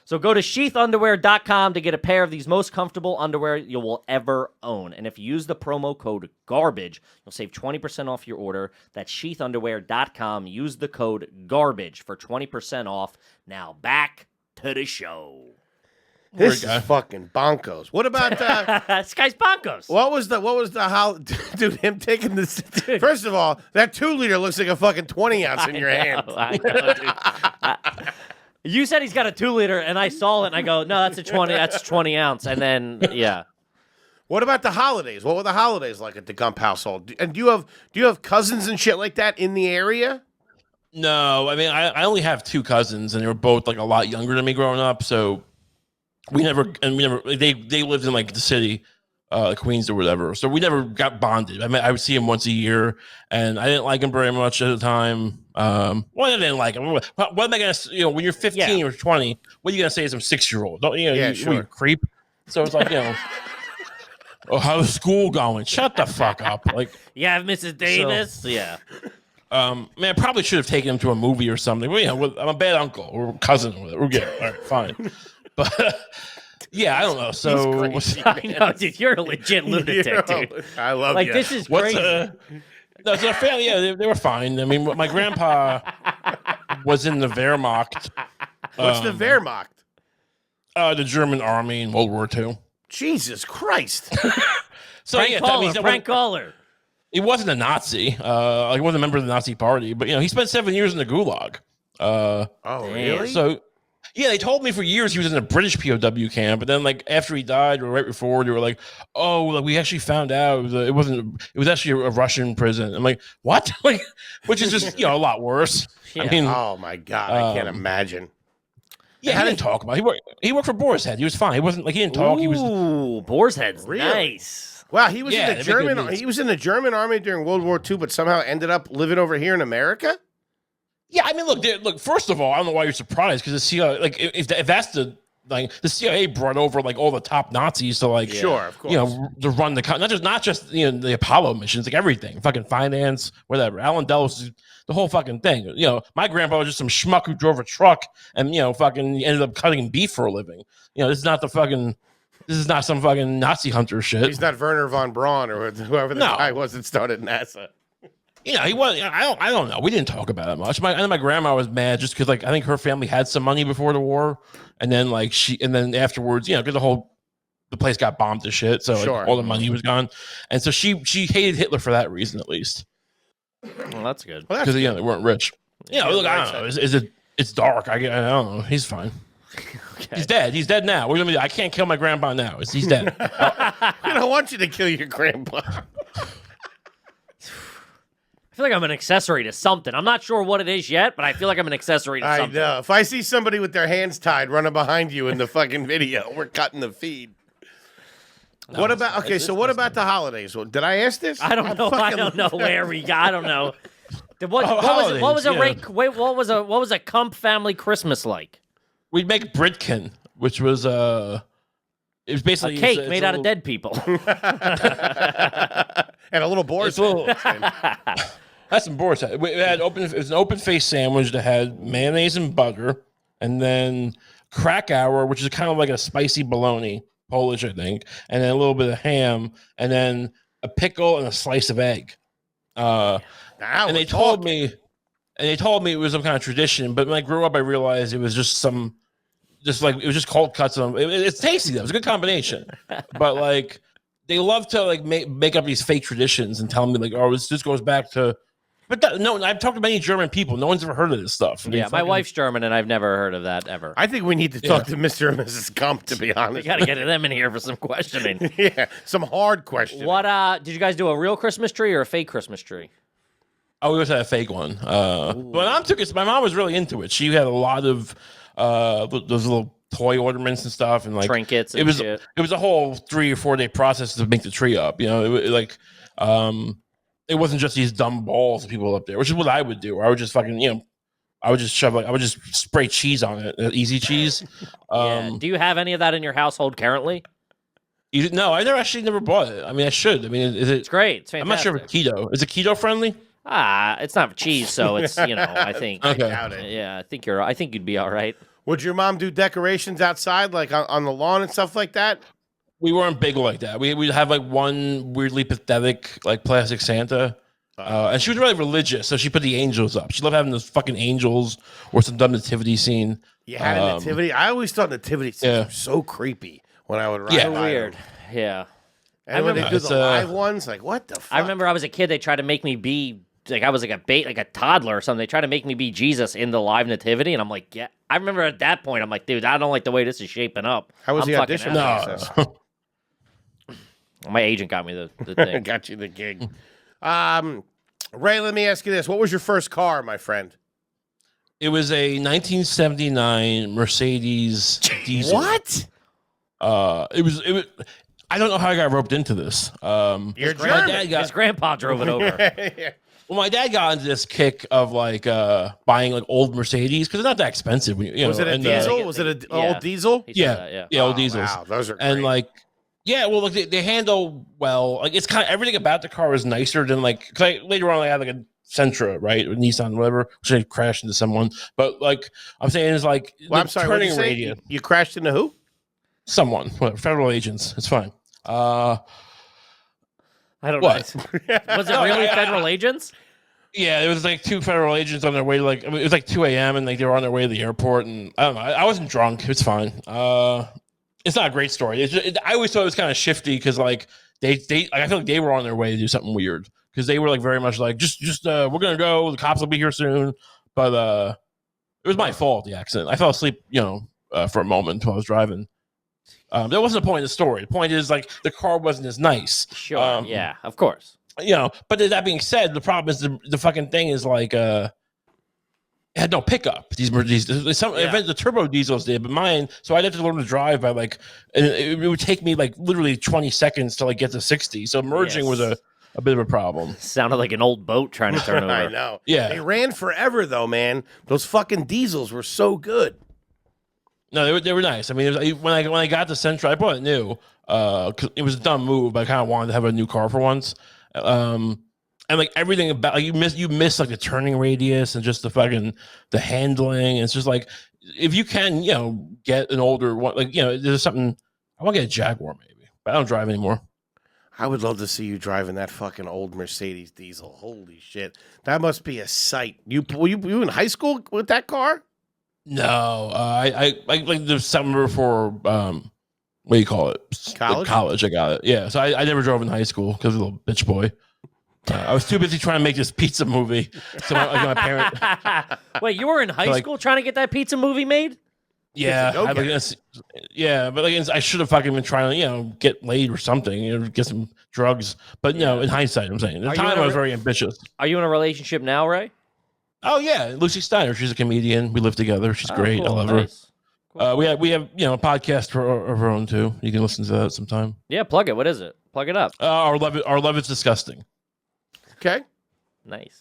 So go to sheathunderwear.com to get a pair of these most comfortable underwear you will ever own. And if you use the promo code GARBAGE, you'll save 20% off your order. That's sheathunderwear.com. Use the code GARBAGE for 20% off. Now back to the show. This is fucking bonkos. What about This guy's bonkos. what was the how dude, him taking this? First of all, that 2-liter looks like a fucking 20 ounce in your hand. I know, dude. You said he's got a 2-liter, and I saw it, and I go, no, that's a 20. That's 20 ounce, and then yeah. What about the holidays? What were the holidays like at the Gump household? And do you have cousins and shit like that in the area? No, I mean, I only have 2 cousins, and they were both like a lot younger than me growing up. So we never. They lived in like the city, Queens or whatever. So we never got bonded. I mean, I would see him once a year, and I didn't like him very much at the time. Well, I didn't like him. What am I gonna? When you're 15 or 20, what are you gonna say to some 6-year-old? Don't Sure. you creep? So it's like oh, how's school going? Shut the fuck up! Like, Yeah, Mrs. Davis. Yeah. man, I probably should have taken him to a movie or something. Well, I'm a bad uncle or cousin. We're good. All right, fine. But yeah, I don't know. So I know, dude, you're a legit lunatic, dude. I love Like, you. this is what's crazy. no, so family, yeah, they were fine. I mean, my grandpa was in the Wehrmacht. What's the Wehrmacht? The German army in World War II. Jesus Christ. So Frank yeah, Caller, Frank Caller. he wasn't a Nazi. He wasn't a member of the Nazi party, but he spent 7 years in the Gulag. Oh, really? So yeah, they told me for years he was in a British POW camp, but then like after he died or right before, they were like, "Oh, like, we actually found out it was actually a Russian prison." I'm like, "What?" Like, which is just a lot worse. Yeah. I mean, Oh my God, I can't imagine. yeah, he didn't talk about it. He worked for Boar's Head. He was fine. He wasn't like he didn't talk. He was Ooh, Boar's Head's Really? nice. Wow, he was Yeah, in the they make good German. movies. He was in the German army during World War II, but somehow ended up living over here in America. Yeah, I mean, look. First of all, I don't know why you're surprised because the CIA, like, if that's the CIA brought over like all the top Nazis to like, Sure, of course. to run the not just the Apollo missions, like everything, fucking finance, whatever. Alan Dulles, the whole fucking thing. My grandpa was just some schmuck who drove a truck and fucking ended up cutting beef for a living. This is not some fucking Nazi hunter shit. He's not Werner von Braun or whoever the guy was that started NASA. He was. I don't know. We didn't talk about it much. My grandma was mad just because like I think her family had some money before the war, and then like then afterwards, because the place got bombed to shit, so like, Sure. all the money was gone, and so she hated Hitler for that reason at least Well, that's good. Well, because they weren't rich. Look, I don't know. It's dark. I don't know. He's fine. Okay. He's dead. He's dead now. What do you mean? I can't kill my grandpa now. He's dead. I don't want you to kill your grandpa. I feel like I'm an accessory to something. I'm not sure what it is yet, but I feel like I'm an accessory to I something. know. If I see somebody with their hands tied running behind you in the fucking video, we're cutting the feed. What about what about the holidays? Well, did I ask this? I don't know. I don't know where we got. I don't know. What was a holidays, what was a Kump family Christmas like? We'd make Britkin, which was it was basically A cake it's made a out of little- dead people. And a little boar's It's a little- head. That's some boar's head. It was an open face sandwich that had mayonnaise and butter, and then Krakauer, which is kind of like a spicy bologna, Polish, I think, and then a little bit of ham, and then a pickle and a slice of egg. Now And they we're told me it was some kind of tradition, but when I grew up, I realized it was just some just like it was just cold cuts. It's tasty though. It's a good combination. But like they love to like make up these fake traditions and tell me like, oh, this goes back to. But no, I've talked to many German people. No one's ever heard of this stuff. Yeah, my wife's German, and I've never heard of that ever. I think we need to talk to Mr. and Mrs. Kump, to be honest. We got to get them in here for some questioning. Yeah, some hard questions. What did you guys do, a real Christmas tree or a fake Christmas tree? Oh, we always had a fake one. My mom was really into it. She had a lot of those little toy ornaments and stuff, and like trinkets. And shit. It was a whole 3 or 4 day process to make the tree up. You know, it wasn't just these dumb balls of people up there, which is what I would do. I would just fucking, I would just spray cheese on it, easy cheese. Yeah. Do you have any of that in your household currently? No, I never bought it. I mean, I should. I mean, It's great. It's fantastic. I'm not sure if it's keto. Is it keto friendly? It's not cheese, so it's I think. Okay. I doubt it. Yeah, I think you'd be all right. Would your mom do decorations outside, like on the lawn and stuff like that? We weren't big like that. We'd have like one weirdly pathetic like plastic Santa. And she was really religious, so she put the angels up. She loved having those fucking angels or some dumb nativity scene. You had a nativity? I always thought nativity scenes were so creepy when I would ride by weird. them. Yeah. And when they do the live ones, like, what the fuck? I remember I was a kid, they tried to make me be, like I was like a toddler or something. They tried to make me be Jesus in the live nativity, and I'm like, yeah. I remember at that point, I'm like, dude, I don't like the way this is shaping up. How was the audition process? My agent got me the thing. Got you the gig. Ray, let me ask you this. What was your first car, my friend? It was a 1979 Mercedes diesel. What? It was. I don't know how I got roped into this. You're German. His grandpa drove it over. Yeah. Well, my dad got into this kick of like buying like old Mercedes because they're not that expensive. Was it a diesel? Was it an old diesel? Yeah, old diesels. Wow, those are great. And like, yeah, well, like they handle well. Like it's kind of everything about the car is nicer than like. Cause later on, I had like a Sentra, right, or Nissan, whatever, which I crashed into someone. But like I'm saying, is like I'm sorry. What did you say? You crashed into who? Someone, whatever, federal agents. It's fine. I don't know. Was it really federal agents? Yeah, it was like 2 federal agents on their way to like, I mean, it was like 2 a.m. and like they were on their way to the airport, and I don't know. I wasn't drunk. It's fine. It's not a great story. I always thought it was kind of shifty because like they like, I feel like they were on their way to do something weird because they were like very much like just we're gonna go. The cops will be here soon. But it was my fault, the accident. I fell asleep, for a moment while I was driving. That wasn't the point of the story. The point is like the car wasn't as nice. Sure. Yeah, of course. But that being said, the problem is the fucking thing is like it had no pickup. The turbo diesels did, but mine. So I'd have to learn to drive by like, and it would take me like literally 20 seconds to like get to 60. So merging was a bit of a problem. Sounded like an old boat trying to turn over. I know. Yeah, they ran forever though, man. Those fucking diesels were so good. No, they were nice. I mean, when I got the Sentra, I bought it new. 'Cause it was a dumb move, but I kind of wanted to have a new car for once. And like everything about like, you miss like the turning radius and just the handling. And it's just like if you can, get an older one, like there's something. I want to get a Jaguar maybe, but I don't drive anymore. I would love to see you driving that fucking old Mercedes diesel. Holy shit, that must be a sight. You in high school with that car? No, I like the summer before. What do you call it? College. Like college. I got it. Yeah. So I never drove in high school because of a little bitch boy. I was too busy trying to make this pizza movie. So my parent. Wait, you were in high school trying to get that pizza movie made? Yeah. But I should have fucking been trying to get laid or something. Get some drugs. But no, in hindsight, I'm saying at the time I was very ambitious. Are you in a relationship now, Ray? Oh yeah, Lucy Steiner. She's a comedian. We live together. She's great. Cool. I love her. Cool. We have a podcast of our own too. You can listen to that sometime. Yeah, plug it. What is it? Plug it up. Our love is disgusting. Okay. Nice.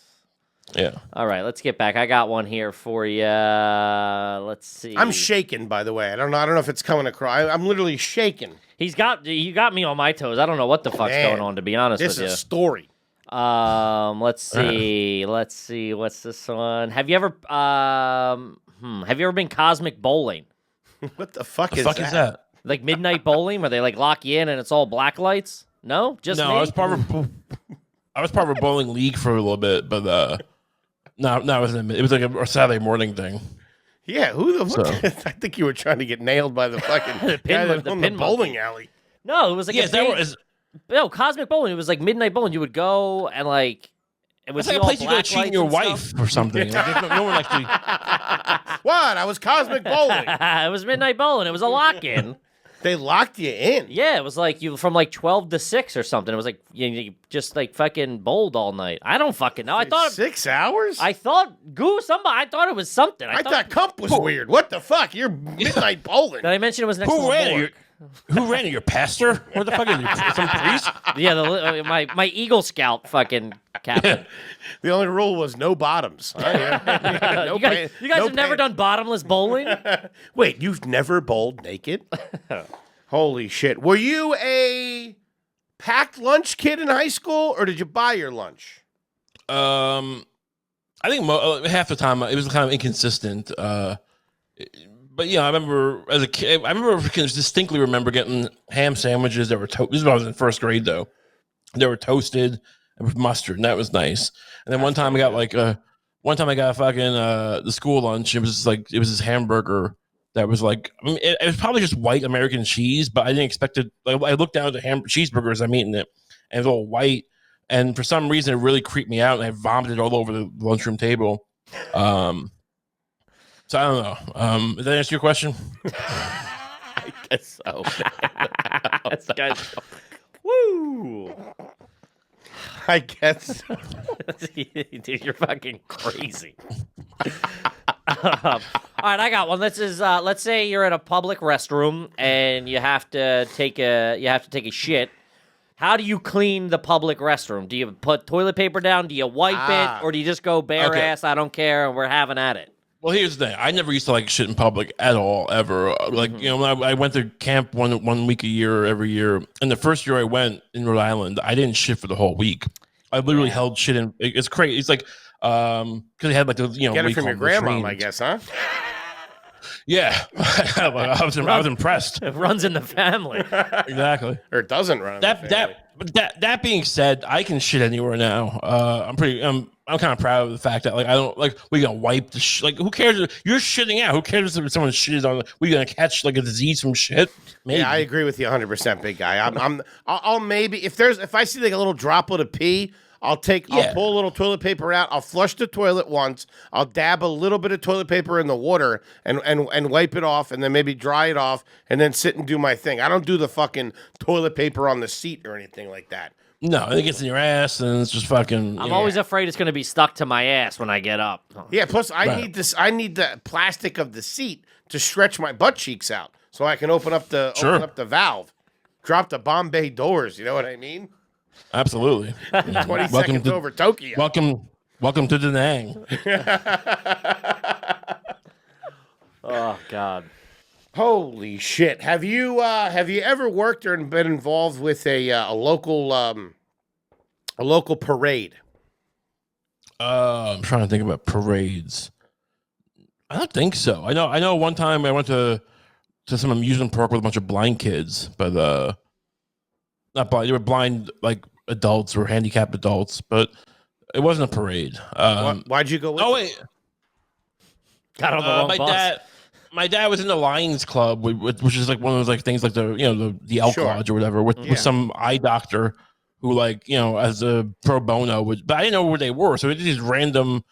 Yeah. All right, let's get back. I got one here for you. Let's see. I'm shaking, by the way. I don't know if it's coming across. I'm literally shaking. You got me on my toes. I don't know what the fuck's going on, to be honest with you. This is a story. Let's see. What's this one? Have you ever been cosmic bowling? What the fuck is that? Like midnight bowling, where they like lock you in and it's all black lights? No, just me? I was part of a bowling league for a little bit, but no, it was like a Saturday morning thing. Yeah, who the fuck? So- I think you were trying to get nailed by the fucking guy pin- that the owned the pin bowling alley. No, it was like Yes, Cosmic Bowling. It was like midnight bowling. You would go and like it was it's like a place you go to cheat your wife or something. Like, no one likes to. What? I was Cosmic Bowling. It was midnight bowling. It was a lock-in. They locked you in. Yeah, it was like you from like 12 to 6 or something. It was like you just like fucking bowled all night. I don't fucking know. I thought 6 hours? I thought I thought it was something. I thought Kump was weird. What the fuck? You're midnight bowling. Did I mention it was next to Who the ran morgue? it? Who ran it? Your pastor? What the fuck is it? Some priest? Yeah, my Eagle Scout fucking captain. The only rule was no bottoms. Oh, yeah. No you guys, pants- you guys no have never pants. done bottomless bowling? Wait, you've never bowled naked? Holy shit. Were you a packed lunch kid in high school, or did you buy your lunch? I think half the time it was kind of inconsistent. But yeah, I remember as a kid. I distinctly remember getting ham sandwiches that were this is when I was in first grade though. They were toasted with mustard, and that was nice. And then one time I got fucking the school lunch. It was this hamburger that was like, I mean, it was probably just white American cheese, but I didn't expect it. Like, I looked down at the cheeseburgers I'm eating it, and it was all white. And for some reason, it really creeped me out, and I vomited all over the lunchroom table. So I don't know. Did that answer your question? I guess so. This guy's woo. I guess so. Dude, you're fucking crazy. All right, I got one. Let's say you're in a public restroom and you have to take a shit. How do you clean the public restroom? Do you put toilet paper down? Do you wipe it, or do you just go bare ass? I don't care, and we're having at it. Well, here's the thing. I never used to like shit in public at all, ever. Like, you know, when I went to camp one week a year, every year. And the first year I went in Rhode Island, I didn't shit for the whole week. I literally held shit in. It's crazy. It's like, because they had like the, you know, Get it from your grandma, I guess, huh? Yeah. I was impressed. It runs in the family. Exactly. Or it doesn't run. in the family. That being said, I can shit anywhere now. I'm kind of proud of the fact that like I don't like we gonna wipe the like who cares? You're shitting out. Who cares if someone shits on? We gonna catch like a disease from shit? Maybe. Yeah, I agree with you 100%, big guy. I'll maybe if I see like a little droplet of pee, I'll pull a little toilet paper out. I'll flush the toilet once. I'll dab a little bit of toilet paper in the water and wipe it off, and then maybe dry it off, and then sit and do my thing. I don't do the fucking toilet paper on the seat or anything like that. No, it gets in your ass, and it's just fucking. I'm always afraid it's going to be stuck to my ass when I get up. Yeah. Plus, I need the plastic of the seat to stretch my butt cheeks out, so I can open up the valve, drop the Bombay doors. You know what I mean? Absolutely. 20 seconds over Tokyo. Welcome to Da Nang. Oh God. Holy shit! Have you ever worked or been involved with a local parade? I'm trying to think about parades. I don't think so. I know. One time I went to some amusement park with a bunch of blind kids, but not blind. They were blind, like adults or handicapped adults, but it wasn't a parade. Why'd you go with Oh wait, Got on the wrong bus. My dad was in the Lions Club, which is like one of those like things like the Elk Lodge or whatever, with some eye doctor who like as a pro bono but I didn't know where they were, so it was these random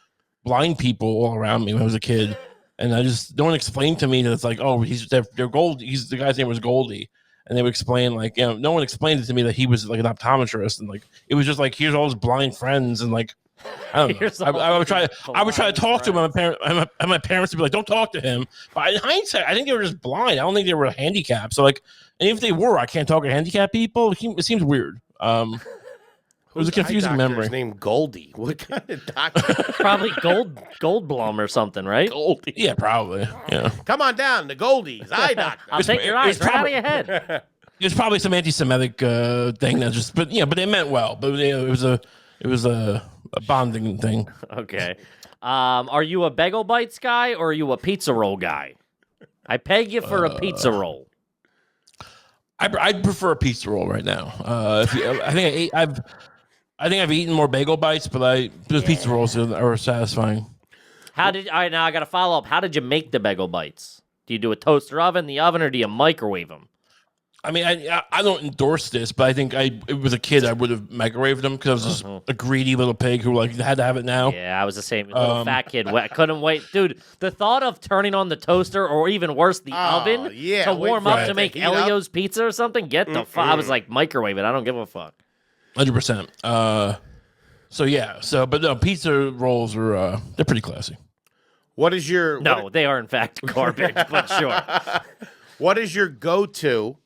blind people all around me when I was a kid, and no one explained to me that it's like, oh, they're Gold. The guy's name was Goldie. And they would explain, like, no one explained it to me that he was like an optometrist, and like it was just like here's all his blind friends, and like I don't know. I would try to talk to him, and my parents would be like, "Don't talk to him." But in hindsight, I think they were just blind. I don't think they were handicapped. So like, and if they were, I can't talk to handicapped people. It seems weird. It was a confusing memory. His name Goldie. What kind of doctor? Probably Goldblum or something, right? Goldie. Yeah, probably. Yeah. Come on down, the Goldie's eye doctor. I'll take your eyes right out of your head. There's probably some anti-Semitic thing that just, but they meant well. But it was a bonding thing. Okay. Are you a Bagel Bites guy or are you a pizza roll guy? I peg you for a pizza roll. I'd prefer a pizza roll right now. I think I've eaten more Bagel Bites, but the pizza rolls are satisfying. All right, now I got to follow up. How did you make the bagel bites? Do you do a toaster oven, the oven, or do you microwave them? I mean, I don't endorse this, but I think it was a kid, I would have microwaved them because I was just a greedy little pig who like had to have it now. Yeah, I was the same little fat kid. I couldn't wait. Dude, the thought of turning on the toaster or even worse, the oven to warm up to make Elio's pizza or something, get the fuck. I was like, microwave it. I don't give a fuck. 100%. But no, pizza rolls are, they're pretty classy. What is your... No, they are in fact garbage, but sure. What is your go-to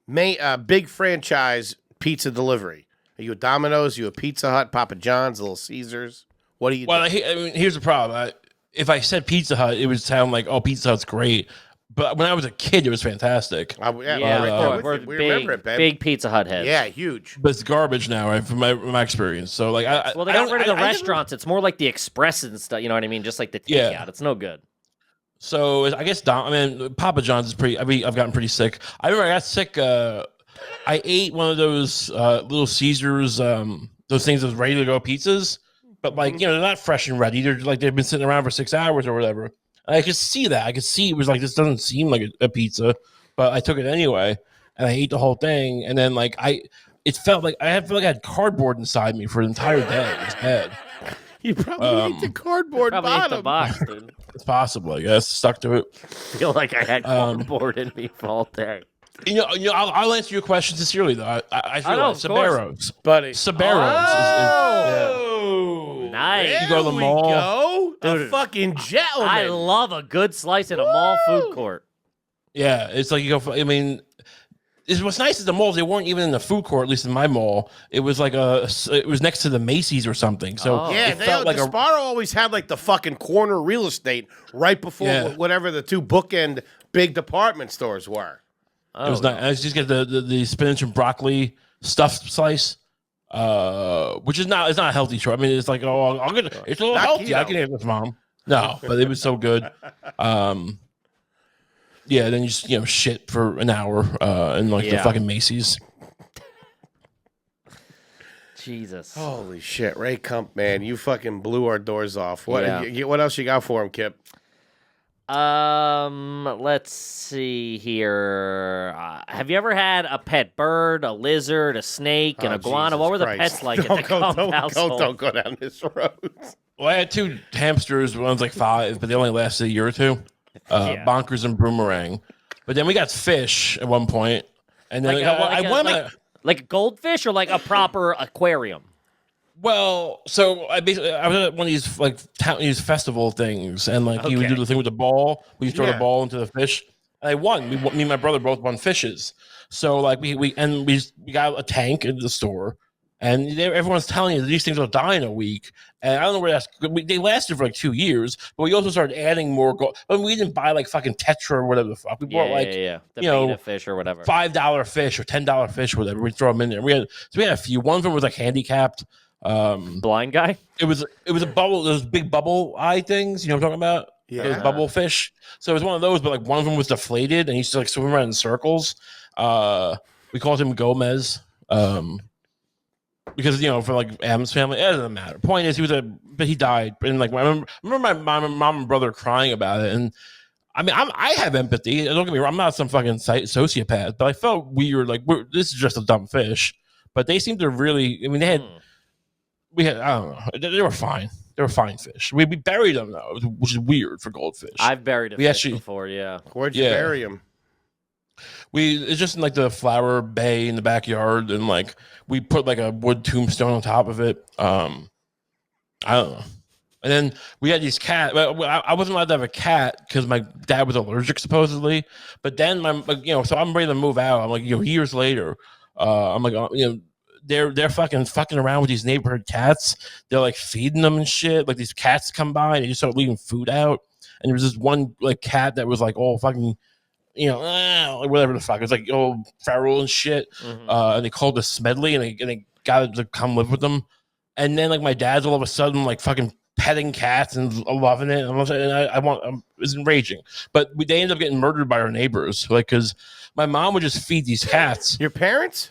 big franchise pizza delivery? Are you a Domino's? Are you a Pizza Hut, Papa John's, Little Caesars? What do you do? I mean, here's the problem. If I said Pizza Hut, it would sound like, oh, Pizza Hut's great. But when I was a kid, it was fantastic. We're remember it, babe. Big Pizza Hut heads. Yeah, huge. But it's garbage now, right, from my experience. So, like, they got rid of the restaurants. It's more like the express and stuff. You know what I mean? Just like the takeout. Yeah. It's no good. So I guess Papa John's is pretty. I mean, I've gotten pretty sick. I remember I got sick. I ate one of those Little Caesars, those things, those ready to go pizzas, but like they're not fresh and ready. They're like they've been sitting around for 6 hours or whatever. And I could see that. I could see it was like this doesn't seem like a pizza, but I took it anyway, and I ate the whole thing. And then like it felt like I had cardboard inside me for an entire day. It was bad. You probably ate the cardboard probably bottom. ate the box, dude. It's possible, I guess. Stuck to it. I feel like I had cardboard in me all day. I'll answer your question sincerely though. I feel know, like Saberos, buddy. Saberos. Oh, nice. You go to the mall. A fucking gentleman. I love a good slice in a mall food court. Yeah, it's like you go. I mean, what's nice is the malls. They weren't even in the food court, at least in my mall. It was like it was next to the Macy's or something. So yeah, it felt like Sparrow always had like the fucking corner real estate right before whatever the two bookend big department stores were. It was nice. I just get the spinach and broccoli stuffed slice, which is not a healthy choice. I mean, it's like it's a little healthy. Keto. I can have this, Mom. No, but it was so good. Then you just shit for an hour in the fucking Macy's. Jesus. Holy shit, Ray Kump, man, you fucking blew our doors off. What else you got for him, Kip? Let's see here. Have you ever had a pet bird, a lizard, a snake, an iguana? Jesus what were the Christ. pets like at the Kump household? Don't go down this road. Well, I had 2 hamsters. One's like 5, but they only lasted a year or 2. Bonkers and Boomerang. But then we got fish at one point, and then like a goldfish or like a proper aquarium. Well, so I was at one of these these festival things, and you would do the thing with the ball, where you throw the ball into the fish. And I won. Me and my brother both won fishes. So we got a tank in the store, and everyone's telling you that these things will die in a week. And I don't know where they lasted for like 2 years, but we also started adding more gold. But we didn't buy like fucking Tetra or whatever the fuck. We bought the beta fish or whatever, $5 fish or $10 fish or whatever. We throw them in there. We had a few. One of them was like handicapped. Blind guy. It was a bubble. Those big bubble eye things. You know what I'm talking about? Yeah. Those bubble fish. So it was one of those, but like one of them was deflated, and he used to like swim around in circles. We called him Gomez. Because for like Adam's family, it doesn't matter. Point is, but he died, and like I remember my mom and brother crying about it, and I mean I have empathy. Don't get me wrong, I'm not some fucking sociopath, but I felt weird. Like this is just a dumb fish, but they seemed to really. I mean, we had I don't know. They were fine. They were fine fish. We buried them though, which is weird for goldfish. I've buried a fish before. Yeah. Where'd you bury them? It's just in like the flower bay in the backyard, and like we put like a wood tombstone on top of it. I don't know. And then we had these cats. I wasn't allowed to have a cat because my dad was allergic supposedly. But then so I'm ready to move out. I'm like, years later, I'm like, they're fucking around with these neighborhood cats. They're like feeding them and shit. Like these cats come by and they just start leaving food out. And there was this one like cat that was like all fucking. Whatever the fuck. It was like, feral and shit. Mm-hmm. And they called us Smedley, and they got it to come live with them. And then, like, my dad's all of a sudden, like, fucking petting cats and loving it. And I was enraging. But they ended up getting murdered by our neighbors. Like, because my mom would just feed these cats. Your parents?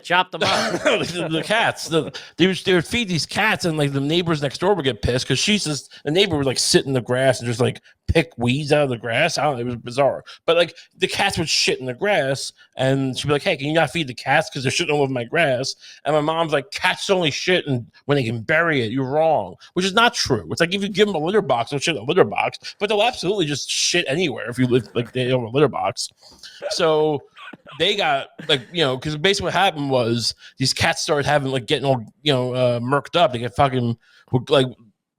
Chopped them up. The cats. They would feed these cats, and like the neighbors next door would get pissed because the neighbor would like sit in the grass and just like pick weeds out of the grass. I don't know, it was bizarre. But like the cats would shit in the grass, and she'd be like, "Hey, can you not feed the cats because they're shitting all over my grass?" And my mom's like, "Cats only shit and when they can bury it. You're wrong," which is not true. It's like if you give them a litter box, they'll shit in a litter box, but they'll absolutely just shit anywhere if you live like they have a litter box. So they got like, you know, because basically what happened was these cats started having like getting all, you know, murked up. They get fucking like,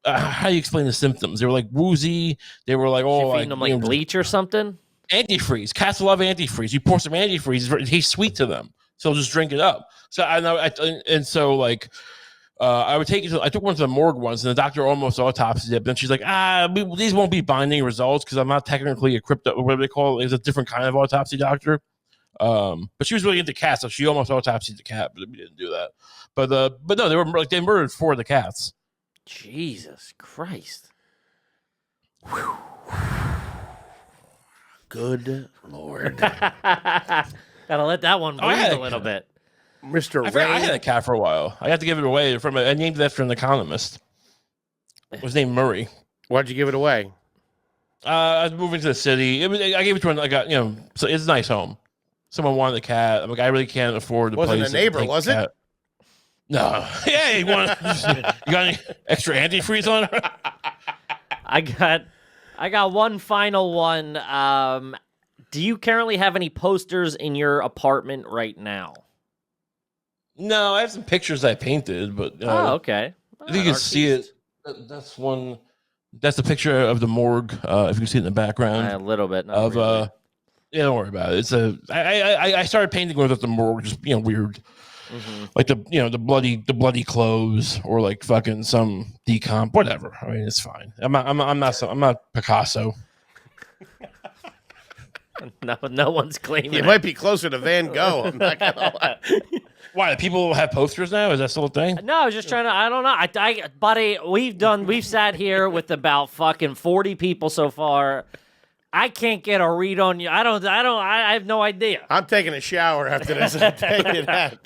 how do you explain the symptoms? They were like woozy. They were like, oh, feeding them like bleach or something. Antifreeze. Cats love antifreeze. You pour some antifreeze, it tastes sweet to them, so they'll just drink it up. So I know, and so like. I would take it. I took one to the morgue once, and the doctor almost autopsied it. But then she's like, these won't be binding results because I'm not technically a crypto, whatever they call it. It's a different kind of autopsy doctor. But she was really into cats, so she almost autopsied the cat, but we didn't do that. But no, they murdered 4 of the cats. Jesus Christ. Good Lord. Gotta let that one breathe a little bit. Mr. Ray. I had a cat for a while. I had to give it away I named it after an economist. It was named Murray. Why'd you give it away? I was moving to the city. I gave it to one. I got, you know, so it's a nice home. Someone wanted a cat. I'm like, I really can't afford the place. Wasn't a neighbor, was it? No. Yeah, you got any extra antifreeze on it? I got one final one. Do you currently have any posters in your apartment right now? No, I have some pictures I painted, but oh, okay. I think you can see it. That's one. That's a picture of the morgue. If you can see it in the background, A little bit. Of really. Yeah, don't worry about it. It's I started painting with the morgue, just, you know, weird, like the bloody clothes or like fucking some decomp, whatever. I mean, it's fine. I'm not Picasso. No one's claiming. You might be closer to Van Gogh. I'm not gonna lie. Why, people have posters now? Is that still a thing? No, I was just trying to. I don't know. Buddy, we've sat here with about fucking 40 people so far. I can't get a read on you. I have no idea. I'm taking a shower after this. I'll tell you that.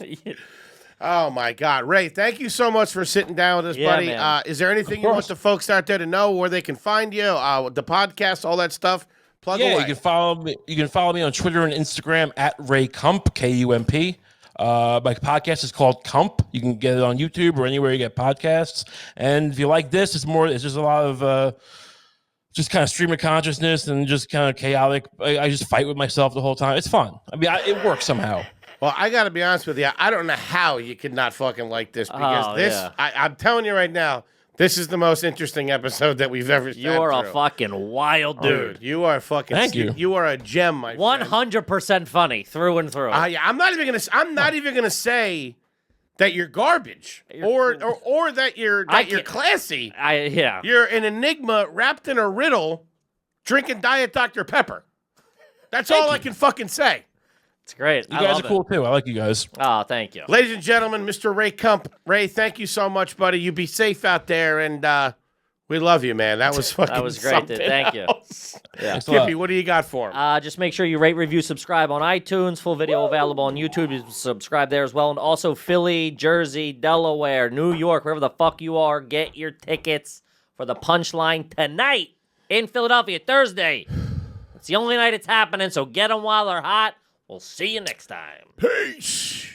Oh my God, Ray! Thank you so much for sitting down with us, buddy. Man. Is there anything you want the folks out there to know, where they can find you, the podcast, all that stuff? Plug away. You can follow me. You can follow me on Twitter and Instagram at Ray Kump, Kump. My podcast is called Kump. You can get it on YouTube or anywhere you get podcasts. And if you like this, it's just a lot of just kind of stream of consciousness and just kind of chaotic. I just fight with myself the whole time. It's fun. I mean, it works somehow. Well, I got to be honest with you. I don't know how you could not fucking like this, because I'm telling you right now, this is the most interesting episode that we've ever seen. You are a fucking wild dude. You are fucking. Thank you. You are a gem, my friend. 100% funny through and through. Yeah, I'm not even gonna say that you're garbage or that you're classy. Yeah. You're an enigma wrapped in a riddle, drinking Diet Dr. Pepper. That's all I can fucking say. It's great. You guys are cool too. I like you guys. Oh, thank you. Ladies and gentlemen, Mr. Ray Kump. Ray, thank you so much, buddy. You be safe out there, and we love you, man. That was fucking That was great, dude. Thank you. Yeah. Kippy, what do you got for him? Just make sure you rate, review, subscribe on iTunes. Full video available on YouTube. You subscribe there as well. And also Philly, Jersey, Delaware, New York, wherever the fuck you are, get your tickets for the Punchline tonight in Philadelphia, Thursday. It's the only night it's happening, so get them while they're hot. We'll see you next time. Peace.